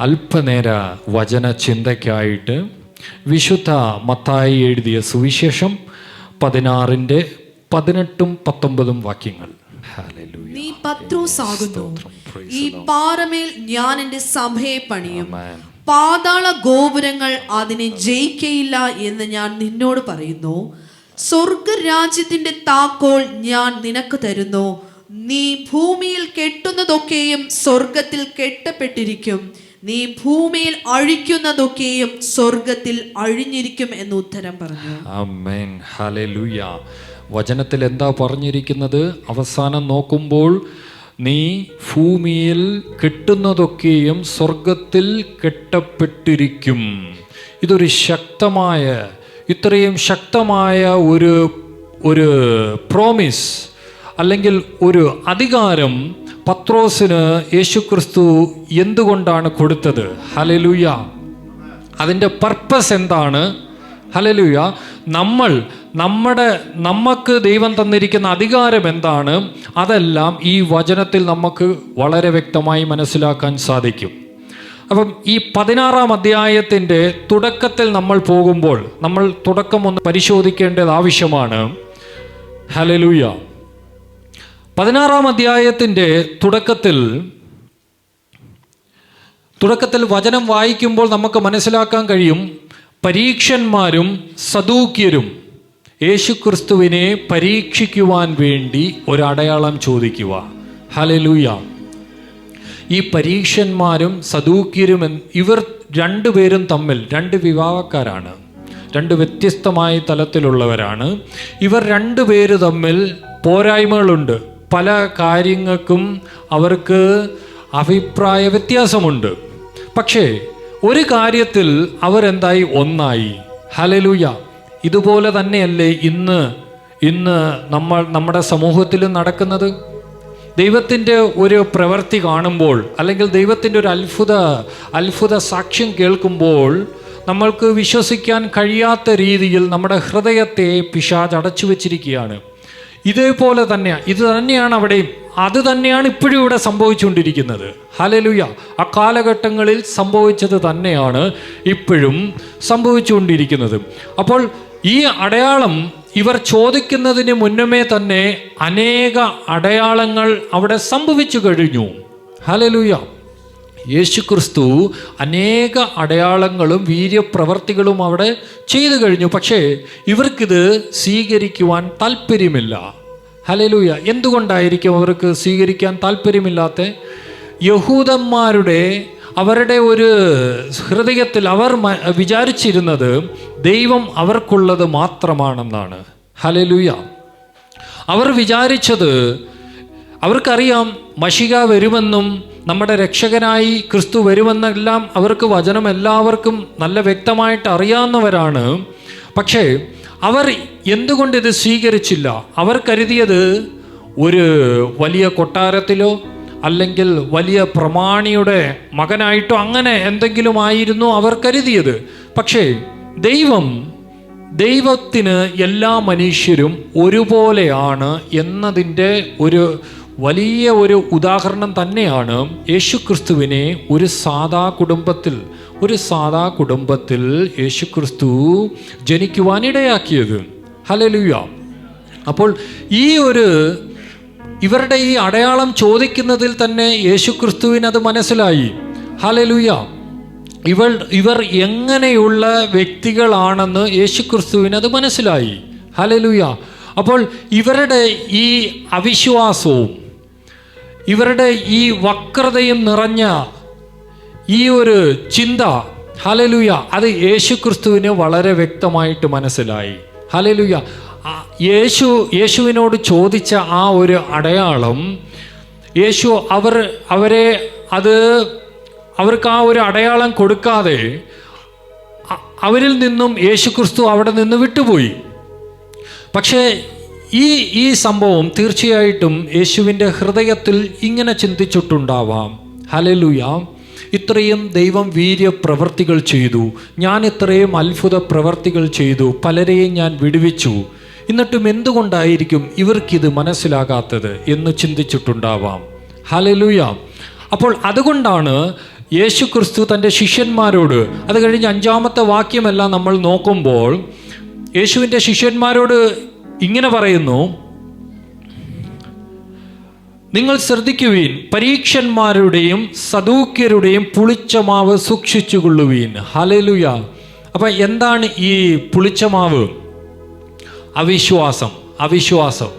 അല്പനേര വചന ചിന്തയ്ക്കായിട്ട് വിശുദ്ധ മത്തായി എഴുതിയ സുവിശേഷം 16-18 വാക്യങ്ങൾ. നീ പത്രോസ് ആകുന്നു, ഈ പാറമേൽ ഞാൻ എൻ്റെ സഭയെ പണിയും, പാതാള ഗോപുരങ്ങൾ അതിനെ ജയിക്കയില്ല എന്ന് ഞാൻ നിന്നോട് പറയുന്നു. സ്വർഗരാജ്യത്തിന്റെ താക്കോൽ ഞാൻ നിനക്ക് തരുന്നു. നീ ഭൂമിയിൽ കെട്ടുന്നതൊക്കെയും സ്വർഗത്തിൽ കെട്ടപ്പെട്ടിരിക്കും, നീ ഭൂമിയിൽ അഴിക്കുന്നതൊക്കെയും സ്വർഗത്തിൽ അഴിഞ്ഞിരിക്കും എന്ന് ഉത്തരം പറഞ്ഞു. ആമേൻ, ഹല്ലേലൂയ. വചനത്തിൽ എന്താ പറഞ്ഞിരിക്കുന്നത്? അവസാനം നോക്കുമ്പോൾ നീ ഭൂമിയിൽ കെട്ടുന്നതൊക്കെയും സ്വർഗത്തിൽ കെട്ടപ്പെട്ടിരിക്കും. ഇതൊരു ശക്തമായ, ഇത്രയും ശക്തമായ ഒരു പ്രോമിസ് അല്ലെങ്കിൽ ഒരു അധികാരം പത്രോസിന് യേശുക്രിസ്തു എന്തുകൊണ്ടാണ് കൊടുത്തത്? ഹല്ലേലൂയ. അതിൻ്റെ പർപ്പസ് എന്താണ്? ഹല്ലേലൂയ. നമുക്ക് ദൈവം തന്നിരിക്കുന്ന അധികാരം എന്താണ്? അതെല്ലാം ഈ വചനത്തിൽ നമുക്ക് വളരെ വ്യക്തമായി മനസ്സിലാക്കാൻ സാധിക്കും. അപ്പം ഈ 16-ാം അധ്യായത്തിൻ്റെ തുടക്കത്തിൽ നമ്മൾ പോകുമ്പോൾ നമ്മൾ തുടക്കം ഒന്ന് പരിശോധിക്കേണ്ടത് ആവശ്യമാണ്. ഹല്ലേലൂയ. 16-ാം അധ്യായത്തിൻ്റെ തുടക്കത്തിൽ വചനം വായിക്കുമ്പോൾ നമുക്ക് മനസ്സിലാക്കാൻ കഴിയും, പരീക്ഷന്മാരും സദൂക്യരും യേശുക്രിസ്തുവിനെ പരീക്ഷിക്കുവാൻ വേണ്ടി ഒരടയാളം ചോദിക്കുക. ഹല്ലേലൂയ. ഈ പരീക്ഷന്മാരും സദൂക്യരും ഇവർ രണ്ടുപേരും തമ്മിൽ രണ്ട് വിഭാഗക്കാരാണ്, രണ്ട് വ്യത്യസ്തമായ തലത്തിലുള്ളവരാണ്. ഇവർ രണ്ടുപേര് തമ്മിൽ പോരായ്മകളുണ്ട്. പല കാര്യങ്ങൾക്കും അവർക്ക് അഭിപ്രായ വ്യത്യാസമുണ്ട്. പക്ഷേ ഒരു കാര്യത്തിൽ അവരെന്തായി? ഒന്നായി. ഹല്ലേലൂയ. ഇതുപോലെ തന്നെയല്ലേ ഇന്ന് നമ്മുടെ സമൂഹത്തിൽ നടക്കുന്നത്? ദൈവത്തിൻ്റെ ഒരു പ്രവൃത്തി കാണുമ്പോൾ അല്ലെങ്കിൽ ദൈവത്തിൻ്റെ ഒരു അത്ഭുത സാക്ഷ്യം കേൾക്കുമ്പോൾ നമ്മൾക്ക് വിശ്വസിക്കാൻ കഴിയാത്ത രീതിയിൽ നമ്മുടെ ഹൃദയത്തെ പിശാച് അടച്ചു വച്ചിരിക്കുകയാണ്. ഇതേപോലെ തന്നെയാണ്, ഇത് തന്നെയാണ് അവിടെയും, അത് തന്നെയാണ് ഇപ്പോഴും ഇവിടെ സംഭവിച്ചുകൊണ്ടിരിക്കുന്നത്. ഹല്ലേലൂയ. ആ കാലഘട്ടങ്ങളിൽ സംഭവിച്ചത് തന്നെയാണ് ഇപ്പോഴും സംഭവിച്ചുകൊണ്ടിരിക്കുന്നത്. അപ്പോൾ ഈ അടയാളം ഇവർ ചോദിക്കുന്നതിന് മുന്നമേ തന്നെ അനേക അടയാളങ്ങൾ അവിടെ സംഭവിച്ചു കഴിഞ്ഞു. ഹല്ലേലൂയ. യേശുക്രിസ്തു അനേക അടയാളങ്ങളും വീര്യപ്രവർത്തികളും അവിടെ ചെയ്തു കഴിഞ്ഞു. പക്ഷേ ഇവർക്കിത് സ്വീകരിക്കുവാൻ താല്പര്യമില്ല. ഹല്ലേലൂയ. എന്തുകൊണ്ടായിരിക്കും അവർക്ക് സ്വീകരിക്കാൻ താല്പര്യമില്ലാത്ത? അവരുടെ ഒരു ഹൃദയത്തിൽ അവർ വിചാരിച്ചിരുന്നത് ദൈവം അവർക്കുള്ളത് മാത്രമാണെന്നാണ്. ഹല്ലേലൂയ. അവർ വിചാരിച്ചത്, അവർക്കറിയാം മശിഹ വരുമെന്നും നമ്മുടെ രക്ഷകനായി ക്രിസ്തു വരുമെന്നെല്ലാം അവർക്ക് വചനം എല്ലാവർക്കും നല്ല വ്യക്തമായിട്ട് അറിയാവുന്നവരാണ്. പക്ഷേ അവർ എന്തുകൊണ്ട് ഇത് സ്വീകരിച്ചില്ല? അവർ കരുതിയത് ഒരു വലിയ കൊട്ടാരത്തിലോ അല്ലെങ്കിൽ വലിയ പ്രമാണിയുടെ മകനായിട്ടോ അങ്ങനെ എന്തെങ്കിലും ആയിരുന്നു അവർ കരുതിയത്. പക്ഷേ ദൈവത്തിന് എല്ലാ മനുഷ്യരും ഒരുപോലെയാണ് എന്നതിൻ്റെ ഒരു വലിയ ഒരു ഉദാഹരണം തന്നെയാണ് യേശുക്രിസ്തുവിനെ ഒരു സാധാ കുടുംബത്തിൽ യേശുക്രിസ്തു ജനിക്കുവാനിടയാക്കിയത്. ഹല്ലേലൂയ. അപ്പോൾ ഇവരുടെ ഈ അടയാളം ചോദിക്കുന്നതിൽ തന്നെ യേശുക്രിസ്തുവിനത് മനസ്സിലായി. ഹല്ലേലൂയ. ഇവർ എങ്ങനെയുള്ള വ്യക്തികളാണെന്ന് യേശുക്രിസ്തുവിനത് മനസ്സിലായി. ഹല്ലേലൂയ. അപ്പോൾ ഇവരുടെ ഈ അവിശ്വാസവും ഇവരുടെ ഈ വക്രതയും നിറഞ്ഞ ഈ ഒരു ചിന്ത, ഹല്ലേലൂയ, അത് യേശുക്രിസ്തുവിന് വളരെ വ്യക്തമായിട്ട് മനസ്സിലായി. ഹല്ലേലൂയ. യേശുവിനോട് ചോദിച്ച ആ ഒരു അടയാളം അവർക്ക് ആ ഒരു അടയാളം കൊടുക്കാതെ അവരിൽ നിന്നും യേശുക്രിസ്തു അവിടെ നിന്ന് വിട്ടുപോയി. പക്ഷേ ഈ സംഭവം തീർച്ചയായിട്ടും യേശുവിൻ്റെ ഹൃദയത്തിൽ ഇങ്ങനെ ചിന്തിച്ചിട്ടുണ്ടാവാം. ഹല്ലേലൂയ. ഇത്രയും ദൈവം വീര്യപ്രവർത്തികൾ ചെയ്തു, ഞാൻ ഇത്രയും അത്ഭുത പ്രവർത്തികൾ ചെയ്തു, പലരെയും ഞാൻ വിടുവിച്ചു, എന്നിട്ടും എന്തുകൊണ്ടായിരിക്കും ഇവർക്കിത് മനസ്സിലാകാത്തത് എന്ന് ചിന്തിച്ചിട്ടുണ്ടാവാം. ഹല്ലേലൂയ. അപ്പോൾ അതുകൊണ്ടാണ് യേശു ക്രിസ്തു തൻ്റെ ശിഷ്യന്മാരോട്, അത് കഴിഞ്ഞ് 5-ാമത്തെ വാക്യമെല്ലാം നമ്മൾ നോക്കുമ്പോൾ യേശുവിൻ്റെ ശിഷ്യന്മാരോട് ഇങ്ങനെ പറയുന്നു, നിങ്ങൾ ശ്രദ്ധിക്കുവീൻ, പരീക്ഷന്മാരുടെയും സദൂക്യരുടെയും പുളിച്ച മാവ് സൂക്ഷിച്ചുകൊള്ളുവീൻ. ഹല്ലേലൂയ. അപ്പം എന്താണ് ഈ പുളിച്ച മാവ്? അവിശ്വാസം.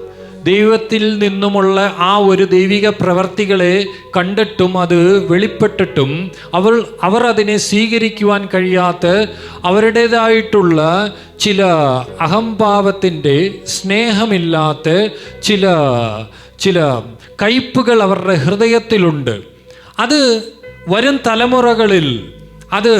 ദൈവത്തിൽ നിന്നുമുള്ള ആ ഒരു ദൈവിക പ്രവർത്തികളെ കണ്ടിട്ടും അത് വെളിപ്പെട്ടിട്ടും അവർ അതിനെ സ്വീകരിക്കുവാൻ കഴിയാത്ത അവരുടേതായിട്ടുള്ള ചില അഹംഭാവത്തിൻ്റെ, സ്നേഹമില്ലാത്ത ചില കയ്പുകൾ അവരുടെ ഹൃദയത്തിലുണ്ട്. അത് വരും തലമുറകളിൽ അത്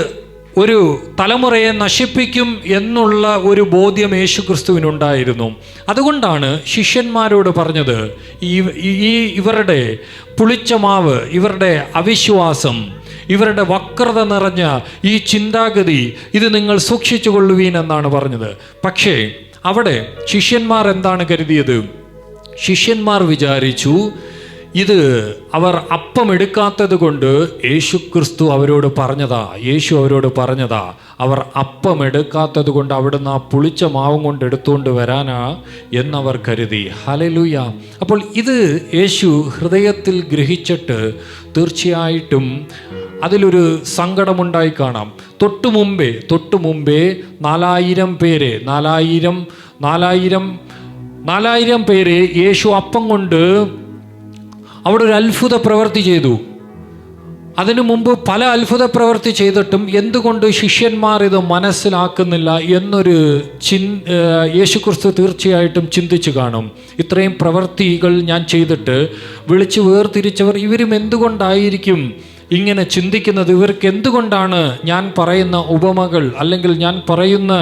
ഒരു തലമുറയെ നശിപ്പിക്കും എന്നുള്ള ഒരു ബോധ്യം യേശുക്രിസ്തുവിനുണ്ടായിരുന്നു. അതുകൊണ്ടാണ് ശിഷ്യന്മാരോട് പറഞ്ഞത്, ഇവരുടെ പുളിച്ച മാവ്, ഇവരുടെ അവിശ്വാസം, ഇവരുടെ വക്രത നിറഞ്ഞ ഈ ചിന്താഗതി, ഇത് നിങ്ങൾ സൂക്ഷിച്ചു കൊള്ളുവീൻ എന്നാണ് പറഞ്ഞത്. പക്ഷേ അവിടെ ശിഷ്യന്മാർ എന്താണ് കരുതിയത്? ശിഷ്യന്മാർ വിചാരിച്ചു, ഇത് അവർ അപ്പം എടുക്കാത്തത് കൊണ്ട് യേശു അവരോട് പറഞ്ഞതാ, അവർ അപ്പം എടുക്കാത്തത് കൊണ്ട് അവിടുന്ന് ആ പുളിച്ച മാവും കൊണ്ട് എടുത്തുകൊണ്ട് വരാനാ എന്നവർ കരുതി. ഹല്ലേലൂയ. അപ്പോൾ ഇത് യേശു ഹൃദയത്തിൽ ഗ്രഹിച്ചിട്ട് തീർച്ചയായിട്ടും അതിലൊരു സങ്കടമുണ്ടായി കാണാം. തൊട്ടു മുമ്പേ 4000 പേരെ യേശു അപ്പം കൊണ്ട് അവിടെ ഒരു അത്ഭുത പ്രവൃത്തി ചെയ്തു. അതിനു മുമ്പ് പല അത്ഭുത പ്രവൃത്തി ചെയ്തിട്ടും എന്തുകൊണ്ട് ശിഷ്യന്മാർ ഇത് മനസ്സിലാക്കുന്നില്ല എന്നൊരു യേശുക്രിസ്തു തീർച്ചയായിട്ടും ചിന്തിച്ചു കാണും. ഇത്രയും പ്രവൃത്തികൾ ഞാൻ ചെയ്തിട്ട് വിളിച്ച് വേർതിരിച്ചവർ ഇവരും എന്തുകൊണ്ടായിരിക്കും ഇങ്ങനെ ചിന്തിക്കുന്നത്? ഇവർക്ക് എന്തുകൊണ്ടാണ് ഞാൻ പറയുന്ന ഉപമകൾ അല്ലെങ്കിൽ ഞാൻ പറയുന്ന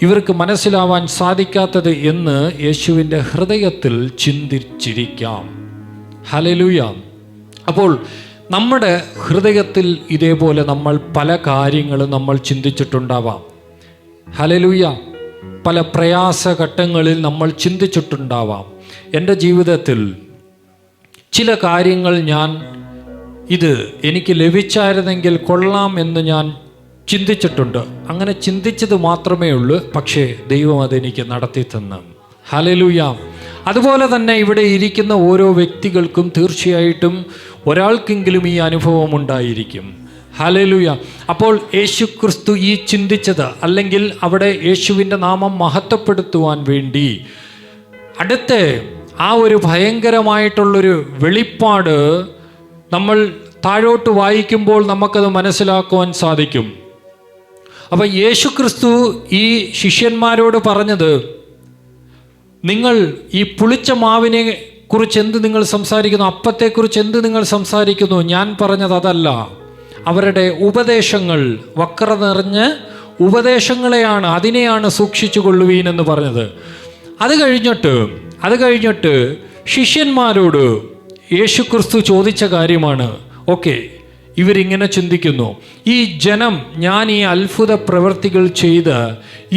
ഇവർക്ക് മനസ്സിലാവാൻ സാധിക്കാത്തത് എന്ന് യേശുവിൻ്റെ ഹൃദയത്തിൽ ചിന്തിച്ചിരിക്കാം. ഹല്ലേലൂയ. അപ്പോൾ നമ്മുടെ ഹൃദയത്തിൽ ഇതേപോലെ നമ്മൾ പല കാര്യങ്ങളും നമ്മൾ ചിന്തിച്ചിട്ടുണ്ടാവാം. ഹല്ലേലൂയ. പല പ്രയാസഘട്ടങ്ങളിൽ നമ്മൾ ചിന്തിച്ചിട്ടുണ്ടാവാം. എൻ്റെ ജീവിതത്തിൽ ചില കാര്യങ്ങൾ ഇത് എനിക്ക് ലഭിച്ചായിരുന്നെങ്കിൽ കൊള്ളാം എന്ന് ഞാൻ ചിന്തിച്ചിട്ടുണ്ട്. അങ്ങനെ ചിന്തിച്ചത് മാത്രമേ ഉള്ളൂ, പക്ഷേ ദൈവം അതെനിക്ക് നടത്തി തന്നു. ഹല്ലേലൂയ. അതുപോലെ തന്നെ ഇവിടെ ഇരിക്കുന്ന ഓരോ വ്യക്തികൾക്കും തീർച്ചയായിട്ടും ഒരാൾക്കെങ്കിലും ഈ അനുഭവം ഉണ്ടായിരിക്കും. ഹല്ലേലൂയ. അപ്പോൾ യേശുക്രിസ്തു ഈ ചിന്തിച്ചത്, അല്ലെങ്കിൽ അവിടെ യേശുവിൻ്റെ നാമം മഹത്വപ്പെടുത്തുവാൻ വേണ്ടി അടുത്ത ആ ഒരു ഭയങ്കരമായിട്ടുള്ളൊരു വെളിപ്പാട് നമ്മൾ താഴോട്ട് വായിക്കുമ്പോൾ നമുക്കത് മനസ്സിലാക്കുവാൻ സാധിക്കും. അപ്പം യേശുക്രിസ്തു ഈ ശിഷ്യന്മാരോട് പറഞ്ഞത്, നിങ്ങൾ ഈ പുളിച്ച മാവിനെ കുറിച്ച് എന്ത് നിങ്ങൾ സംസാരിക്കുന്നു, അപ്പത്തെക്കുറിച്ച് എന്ത് നിങ്ങൾ സംസാരിക്കുന്നു, ഞാൻ പറഞ്ഞത് അതല്ല. അവരുടെ ഉപദേശങ്ങൾ, വക്രത നിറഞ്ഞ ഉപദേശങ്ങളെയാണ്, അതിനെയാണ് സൂക്ഷിച്ചു കൊള്ളുവീൻ എന്ന് പറഞ്ഞത്. അത് കഴിഞ്ഞിട്ട് ശിഷ്യന്മാരോട് യേശുക്രിസ്തു ചോദിച്ച കാര്യമാണ്, ഓക്കെ, ഇവരിങ്ങനെ ചിന്തിക്കുന്നു, ഈ ജനം, ഞാൻ ഈ അത്ഭുത പ്രവൃത്തികൾ ചെയ്ത്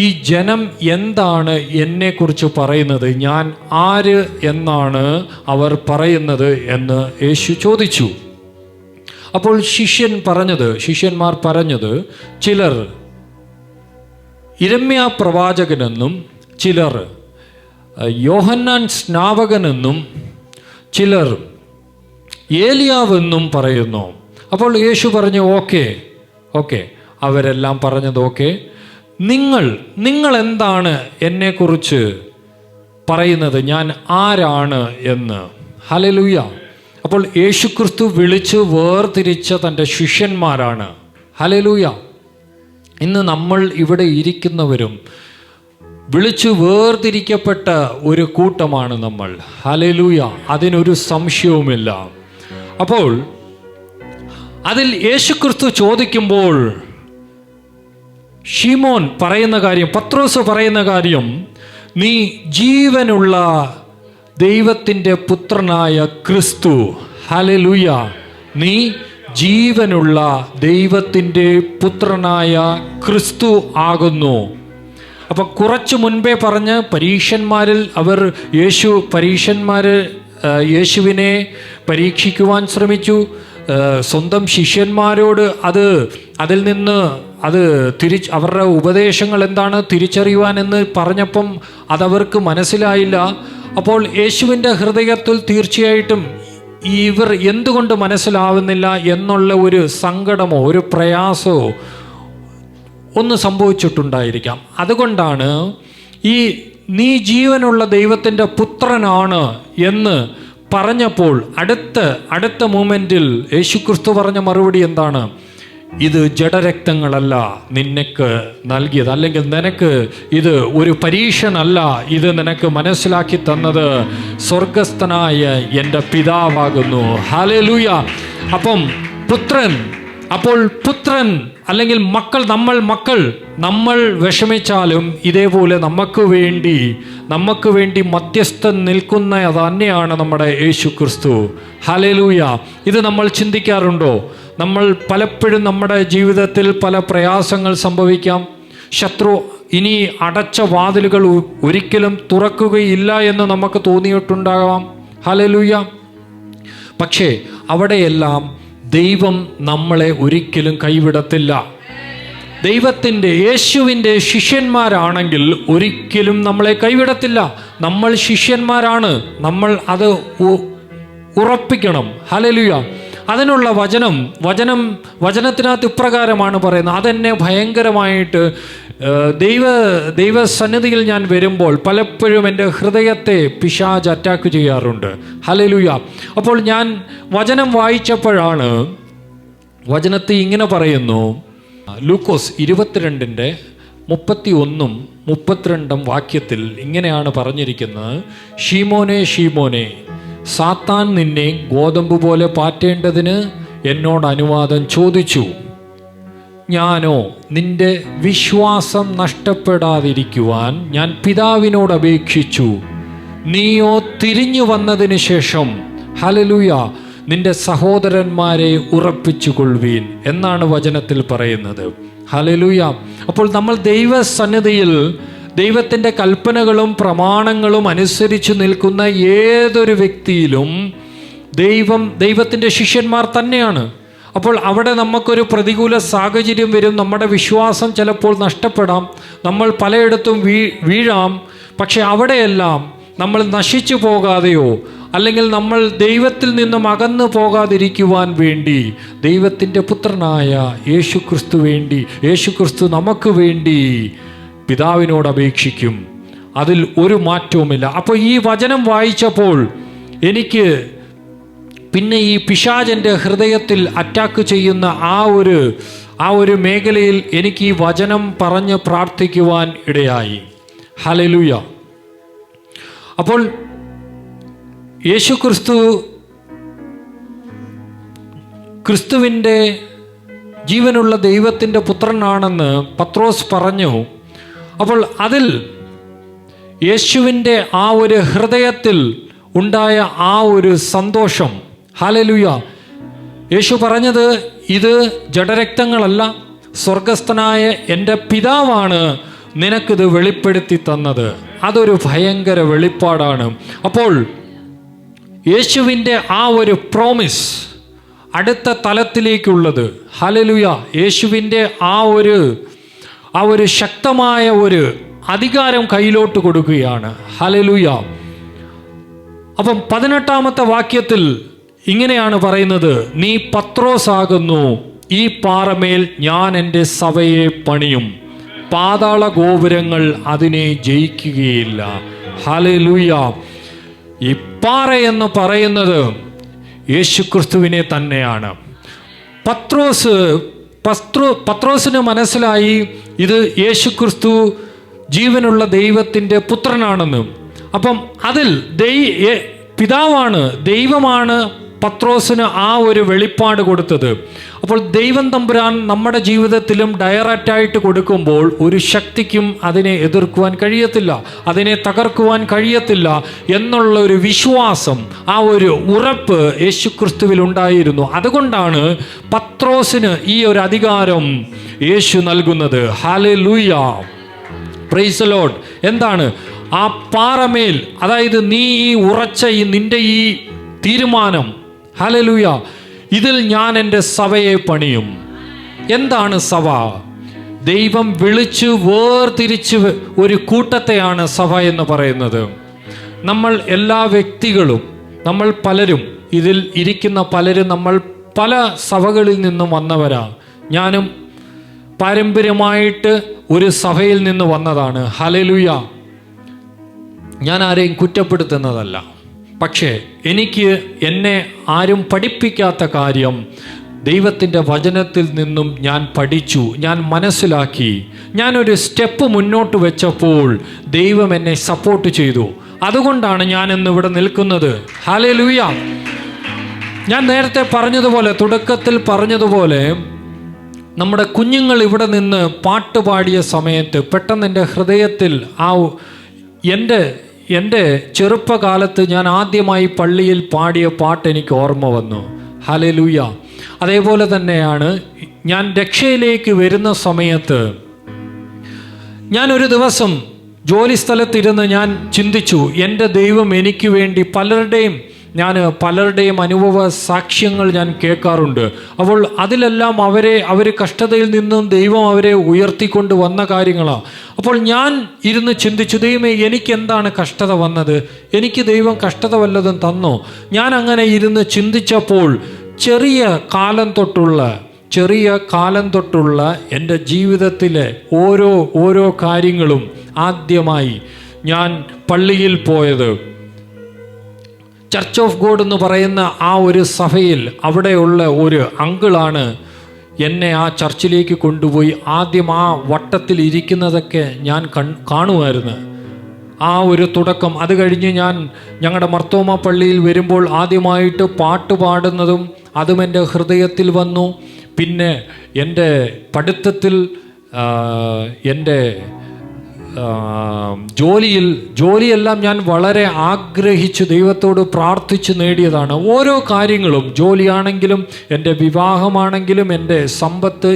ഈ ജനം എന്താണ് എന്നെക്കുറിച്ച് പറയുന്നത്, ഞാൻ ആര് എന്നാണ് അവർ എന്ന് യേശു ചോദിച്ചു. അപ്പോൾ ശിഷ്യന്മാർ പറഞ്ഞത്, ചിലർ യിരെമ്യാ പ്രവാചകനെന്നും ചിലർ യോഹന്നാൻ സ്നാപകനെന്നും ചിലർ ഏലിയാവെന്നും പറയുന്നു. അപ്പോൾ യേശു പറഞ്ഞു, ഓക്കെ, അവരെല്ലാം പറഞ്ഞത് ഓക്കെ, നിങ്ങൾ എന്താണ് എന്നെക്കുറിച്ച് പറയുന്നത്, ഞാൻ ആരാണ് എന്ന്. ഹല്ലേലൂയ. അപ്പോൾ യേശുക്രിസ്തു വിളിച്ച് വേർതിരിച്ച തൻ്റെ ശിഷ്യന്മാരാണ്. ഹല്ലേലൂയ. ഇന്ന് നമ്മൾ ഇവിടെ ഇരിക്കുന്നവരും വിളിച്ചു വേർതിരിക്കപ്പെട്ട ഒരു കൂട്ടമാണ് നമ്മൾ. ഹല്ലേലൂയ. അതിനൊരു സംശയവുമില്ല. അപ്പോൾ അതിൽ യേശുക്രിസ്തു ചോദിക്കുമ്പോൾ ശിമോൻ പറയുന്ന കാര്യം, പത്രോസ് പറയുന്ന കാര്യം, നീ ജീവനുള്ള ദൈവത്തിൻ്റെ പുത്രനായ ക്രിസ്തു. ഹല്ലേലൂയ. നീ ജീവനുള്ള ദൈവത്തിൻ്റെ പുത്രനായ ക്രിസ്തു ആകുന്നു. അപ്പം കുറച്ച് മുൻപേ പറഞ്ഞ് പരീക്ഷന്മാരിൽ യേശുവിനെ പരീക്ഷിക്കുവാൻ ശ്രമിച്ചു. സ്വന്തം ശിഷ്യന്മാരോട് അതിൽ നിന്ന് അവരുടെ ഉപദേശങ്ങൾ എന്താണ് തിരിച്ചറിയുവാനെന്ന് പറഞ്ഞപ്പം അതവർക്ക് മനസ്സിലായില്ല. അപ്പോൾ യേശുവിൻ്റെ ഹൃദയത്തിൽ തീർച്ചയായിട്ടും ഇവർ എന്തുകൊണ്ട് മനസ്സിലാവുന്നില്ല എന്നുള്ള ഒരു സങ്കടമോ ഒരു പ്രയാസമോ ഒന്ന് സംഭവിച്ചിട്ടുണ്ടായിരിക്കാം. അതുകൊണ്ടാണ് നീ ജീവനുള്ള ദൈവത്തിൻ്റെ പുത്രനാണ് എന്ന് പറഞ്ഞപ്പോൾ അടുത്ത മൂമെൻറ്റിൽ യേശുക്രിസ്തു പറഞ്ഞ മറുപടി എന്താണ്? ഇത് ജഡരക്തങ്ങളല്ല നിനക്ക് നൽകിയത്, അല്ലെങ്കിൽ നിനക്ക് ഇത് ഒരു പരീക്ഷണമല്ല, ഇത് നിനക്ക് മനസ്സിലാക്കി തന്നത് സ്വർഗസ്ഥനായ എൻ്റെ പിതാവാകുന്നു. ഹല്ലേലൂയ. അപ്പം പുത്രൻ അല്ലെങ്കിൽ നമ്മൾ വിഷമിച്ചാലും ഇതേപോലെ നമുക്ക് വേണ്ടി മധ്യസ്ഥൻ നിൽക്കുന്ന തന്നെയാണ് നമ്മുടെ യേശുക്രിസ്തു. ഹല്ലേലൂയ. ഇത് നമ്മൾ ചിന്തിക്കാറുണ്ടോ? നമ്മൾ പലപ്പോഴും നമ്മുടെ ജീവിതത്തിൽ പല പ്രയാസങ്ങൾ സംഭവിക്കാം. ശത്രു ഇനി അടച്ച വാതിലുകൾ ഒരിക്കലും തുറക്കുകയില്ല എന്ന് നമുക്ക് തോന്നിയിട്ടുണ്ടാകാം. ഹല്ലേലൂയ. പക്ഷേ അവിടെയെല്ലാം ദൈവം നമ്മളെ ഒരിക്കലും കൈവിടത്തില്ല. യേശുവിൻ്റെ ശിഷ്യന്മാരാണെങ്കിൽ ഒരിക്കലും നമ്മളെ കൈവിടത്തില്ല. നമ്മൾ ശിഷ്യന്മാരാണ്, നമ്മൾ അത് ഉറപ്പിക്കണം. ഹല്ലേലൂയ. അതിനുള്ള വചനത്തിനകത്ത് ഇപ്രകാരമാണ് പറയുന്നത്. അതെന്നെ ഭയങ്കരമായിട്ട് ദൈവസന്നിധിയിൽ ഞാൻ വരുമ്പോൾ പലപ്പോഴും എൻ്റെ ഹൃദയത്തെ പിശാച് അറ്റാക്ക് ചെയ്യാറുണ്ട്. ഹല്ലേലൂയ. അപ്പോൾ ഞാൻ വചനം വായിച്ചപ്പോഴാണ് വചനത്തിൽ ഇങ്ങനെ പറയുന്നു. ലൂക്കോസ് 22:31-32 വാക്യത്തിൽ ഇങ്ങനെയാണ് പറഞ്ഞിരിക്കുന്നത്. ഷീമോനെ ഷീമോനെ, സാത്താൻ നിന്നെ ഗോതമ്പ് പോലെ പാറ്റേണ്ടതിന് എന്നോട് അനുവാദം ചോദിച്ചു. ഞാനോ നിന്റെ വിശ്വാസം നഷ്ടപ്പെടാതിരിക്കുവാൻ ഞാൻ പിതാവിനോട് അപേക്ഷിച്ചു. നീയോ തിരിഞ്ഞു വന്നതിന് ശേഷം ഹല്ലേലൂയ നിന്റെ സഹോദരന്മാരെ ഉറപ്പിച്ചു കൊള്ളുവീൻ എന്നാണ് വചനത്തിൽ പറയുന്നത്. ഹല്ലേലൂയ. അപ്പോൾ നമ്മൾ ദൈവസന്നിധിയിൽ ദൈവത്തിൻ്റെ കൽപ്പനകളും പ്രമാണങ്ങളും അനുസരിച്ച് നിൽക്കുന്ന ഏതൊരു വ്യക്തിയിലും ദൈവത്തിൻ്റെ ശിഷ്യന്മാർ തന്നെയാണ്. അപ്പോൾ അവിടെ നമുക്കൊരു പ്രതികൂല സാഹചര്യം വരും, നമ്മുടെ വിശ്വാസം ചിലപ്പോൾ നഷ്ടപ്പെടാം, നമ്മൾ പലയിടത്തും വീഴാം. പക്ഷെ അവിടെയെല്ലാം നമ്മൾ നശിച്ചു പോകാതെയോ അല്ലെങ്കിൽ നമ്മൾ ദൈവത്തിൽ നിന്നും അകന്നു പോകാതിരിക്കുവാൻ വേണ്ടി ദൈവത്തിൻ്റെ പുത്രനായ യേശുക്രിസ്തു നമുക്ക് വേണ്ടി പിതാവിനോട് അപേക്ഷിക്കും. അതിൽ ഒരു മാറ്റവുമില്ല. അപ്പോൾ ഈ വചനം വായിച്ചപ്പോൾ എനിക്ക് പിന്നെ ഈ പിശാചൻ്റെ ഹൃദയത്തിൽ അറ്റാക്ക് ചെയ്യുന്ന ആ ഒരു മേഖലയിൽ എനിക്ക് ഈ വചനം പറഞ്ഞ് പ്രാർത്ഥിക്കുവാൻ ഇടയായി. ഹല്ലേലൂയ. അപ്പോൾ ക്രിസ്തുവിൻ്റെ ജീവനുള്ള ദൈവത്തിൻ്റെ പുത്രനാണെന്ന് പത്രോസ് പറഞ്ഞു. അപ്പോൾ അതിൽ യേശുവിൻ്റെ ആ ഒരു ഹൃദയത്തിൽ ഉണ്ടായ ആ ഒരു സന്തോഷം, ഹല്ലേലൂയ. യേശു പറഞ്ഞത് ഇത് ജഡരക്തങ്ങളല്ല, സ്വർഗസ്ഥനായ എൻ്റെ പിതാവാണ് നിനക്കിത് വെളിപ്പെടുത്തി തന്നത്. അതൊരു ഭയങ്കര വെളിപ്പാടാണ്. അപ്പോൾ യേശുവിൻ്റെ ആ ഒരു പ്രോമിസ് അടുത്ത തലത്തിലേക്കുള്ളത്, ഹല്ലേലൂയ, യേശുവിൻ്റെ ആ ഒരു ശക്തമായ ഒരു അധികാരം കയ്യിലോട്ട് കൊടുക്കുകയാണ്. ഹല്ലേലൂയ. അപ്പം 18-ാമത്തെ വാക്യത്തിൽ ഇങ്ങനെയാണ് പറയുന്നത്. നീ പത്രോസ് ആകുന്നു, ഈ പാറമേൽ ഞാൻ എൻ്റെ സഭയെ പണിയും, പാതാള ഗോപുരങ്ങൾ അതിനെ ജയിക്കുകയില്ല. ഹല്ലേലൂയ. ഈ പാറ എന്ന് പറയുന്നത് യേശുക്രിസ്തുവിനെ തന്നെയാണ്. പത്രോസിന് മനസ്സിലായി ഇത് യേശുക്രിസ്തു ജീവനുള്ള ദൈവത്തിൻ്റെ പുത്രനാണെന്ന്. അപ്പം അതിൽ പിതാവാണ്, ദൈവമാണ് പത്രോസിന് ആ ഒരു വെളിപ്പാട് കൊടുത്തത്. അപ്പോൾ ദൈവം തമ്പുരാൻ നമ്മുടെ ജീവിതത്തിലും ഡയറക്റ്റായിട്ട് കൊടുക്കുമ്പോൾ ഒരു ശക്തിക്കും അതിനെ എതിർക്കുവാൻ കഴിയത്തില്ല, അതിനെ തകർക്കുവാൻ കഴിയത്തില്ല എന്നുള്ള ഒരു വിശ്വാസം, ആ ഒരു ഉറപ്പ് യേശുക്രിസ്തുവിൽ ഉണ്ടായിരുന്നു. അതുകൊണ്ടാണ് പത്രോസിന് ഈ ഒരു അധികാരം യേശു നൽകുന്നത്. ഹല്ലേലൂയ. Praise the Lord. എന്താണ് ആ പാറമേൽ, അതായത് നീ ഈ ഉറച്ച നിന്റെ ഈ തീരുമാനം, ഹല്ലേലൂയ, ഇതിൽ ഞാൻ എൻ്റെ സഭയെ പണിയും. എന്താണ് സഭ? ദൈവം വിളിച്ചു വേർതിരിച്ച് ഒരു കൂട്ടത്തെയാണ് സഭ എന്ന് പറയുന്നത്. നമ്മൾ എല്ലാ വ്യക്തികളും, നമ്മൾ പലരും, ഇതിൽ ഇരിക്കുന്ന പലരും നമ്മൾ പല സഭകളിൽ നിന്നും വന്നവരാ. ഞാനും പാരമ്പര്യമായിട്ട് ഒരു സഭയിൽ നിന്ന് വന്നതാണ്. ഹല്ലേലൂയ. ഞാൻ ആരെയും കുറ്റപ്പെടുത്തുന്നതല്ല. പക്ഷേ എന്നെ ആരും പഠിപ്പിക്കാത്ത കാര്യം ദൈവത്തിൻ്റെ വചനത്തിൽ നിന്നും ഞാൻ പഠിച്ചു, ഞാൻ മനസ്സിലാക്കി. ഞാനൊരു സ്റ്റെപ്പ് മുന്നോട്ട് വെച്ചപ്പോൾ ദൈവം എന്നെ സപ്പോർട്ട് ചെയ്തു. അതുകൊണ്ടാണ് ഞാൻ ഇന്നിവിടെ നിൽക്കുന്നത്. ഹല്ലേലൂയ. ഞാൻ നേരത്തെ പറഞ്ഞതുപോലെ, തുടക്കത്തിൽ പറഞ്ഞതുപോലെ, നമ്മുടെ കുഞ്ഞുങ്ങൾ ഇവിടെ നിന്ന് പാട്ട് പാടിയ സമയത്ത് പെട്ടെന്ന് എൻ്റെ ഹൃദയത്തിൽ എൻ്റെ ചെറുപ്പകാലത്ത് ഞാൻ ആദ്യമായി പള്ളിയിൽ പാടിയ പാട്ട് എനിക്ക് ഓർമ്മ വന്നു. ഹല്ലേലൂയ. അതേപോലെ തന്നെയാണ് ഞാൻ രക്ഷയിലേക്ക് വരുന്ന സമയത്ത് ഞാനൊരു ദിവസം ജോലി സ്ഥലത്തിരുന്ന് ഞാൻ ചിന്തിച്ചു, എൻ്റെ ദൈവം എനിക്ക് വേണ്ടി പലരുടെയും അനുഭവ സാക്ഷ്യങ്ങൾ ഞാൻ കേൾക്കാറുണ്ട്. അപ്പോൾ അതിലെല്ലാം അവർ കഷ്ടതയിൽ നിന്നും ദൈവം അവരെ ഉയർത്തിക്കൊണ്ട് വന്ന കാര്യങ്ങളാണ്. അപ്പോൾ ഞാൻ ഇരുന്ന് ചിന്തിച്ചു, ദൈവമേ, എനിക്കെന്താണ് കഷ്ടത വന്നത്? എനിക്ക് ദൈവം കഷ്ടത വല്ലതും തന്നോ? ഞാൻ അങ്ങനെ ഇരുന്ന് ചിന്തിച്ചപ്പോൾ ചെറിയ കാലം തൊട്ടുള്ള എൻ്റെ ജീവിതത്തിലെ ഓരോ കാര്യങ്ങളും, ആദ്യമായി ഞാൻ പള്ളിയിൽ പോയത് ചർച്ച് ഓഫ് ഗോഡ് എന്ന് പറയുന്ന ആ ഒരു സഭയിൽ, അവിടെയുള്ള ഒരു അങ്കിളാണ് എന്നെ ആ ചർച്ചിലേക്ക് കൊണ്ടുപോയി. ആദ്യം ആ വട്ടത്തിൽ ഇരിക്കുന്നതൊക്കെ ഞാൻ കാണുമായിരുന്നു, ആ ഒരു തുടക്കം. അത് കഴിഞ്ഞ് ഞാൻ ഞങ്ങളുടെ മർത്തോമ പള്ളിയിൽ വരുമ്പോൾ ആദ്യമായിട്ട് പാട്ട് പാടുന്നതും അതും എൻ്റെ ഹൃദയത്തിൽ വന്നു. പിന്നെ എൻ്റെ പഠിത്തത്തിൽ, എൻ്റെ ജോലിയെല്ലാം ഞാൻ വളരെ ആഗ്രഹിച്ച് ദൈവത്തോട് പ്രാർത്ഥിച്ച് നേടിയതാണ്. ഓരോ കാര്യങ്ങളും, ജോലിയാണെങ്കിലും എൻ്റെ വിവാഹമാണെങ്കിലും എൻ്റെ സമ്പത്ത്,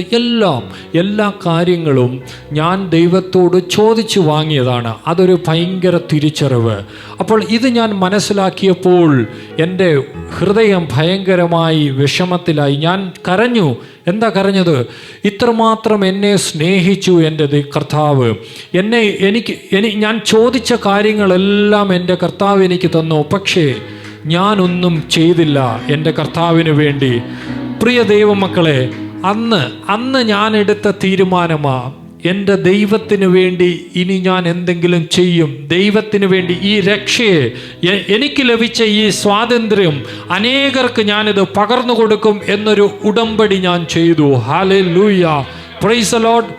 എല്ലാ കാര്യങ്ങളും ഞാൻ ദൈവത്തോട് ചോദിച്ചു വാങ്ങിയതാണ്. അതൊരു ഭയങ്കര തിരിച്ചറിവ്. അപ്പോൾ ഇത് ഞാൻ മനസ്സിലാക്കിയപ്പോൾ എൻ്റെ ഹൃദയം ഭയങ്കരമായി വിഷമത്തിലായി. ഞാൻ കരഞ്ഞു. എന്താ കരഞ്ഞത്? ഇത്രമാത്രം എന്നെ സ്നേഹിച്ചു എൻ്റെ കർത്താവ്. ഞാൻ ചോദിച്ച കാര്യങ്ങളെല്ലാം എൻ്റെ കർത്താവ് എനിക്ക് തന്നു. പക്ഷേ ഞാനൊന്നും ചെയ്തില്ല എൻ്റെ കർത്താവിന് വേണ്ടി. പ്രിയ ദൈവമക്കളെ, അന്ന് ഞാൻ എടുത്ത തീരുമാനമാണ്, എൻ്റെ ദൈവത്തിന് വേണ്ടി ഇനി ഞാൻ എന്തെങ്കിലും ചെയ്യും. ദൈവത്തിന് വേണ്ടി ഈ രക്ഷയെ, എനിക്ക് ലഭിച്ച ഈ സ്വാതന്ത്ര്യം അനേകർക്ക് ഞാനിത് പകർന്നു കൊടുക്കും എന്നൊരു ഉടമ്പടി ഞാൻ ചെയ്തു. Hallelujah, praise the Lord.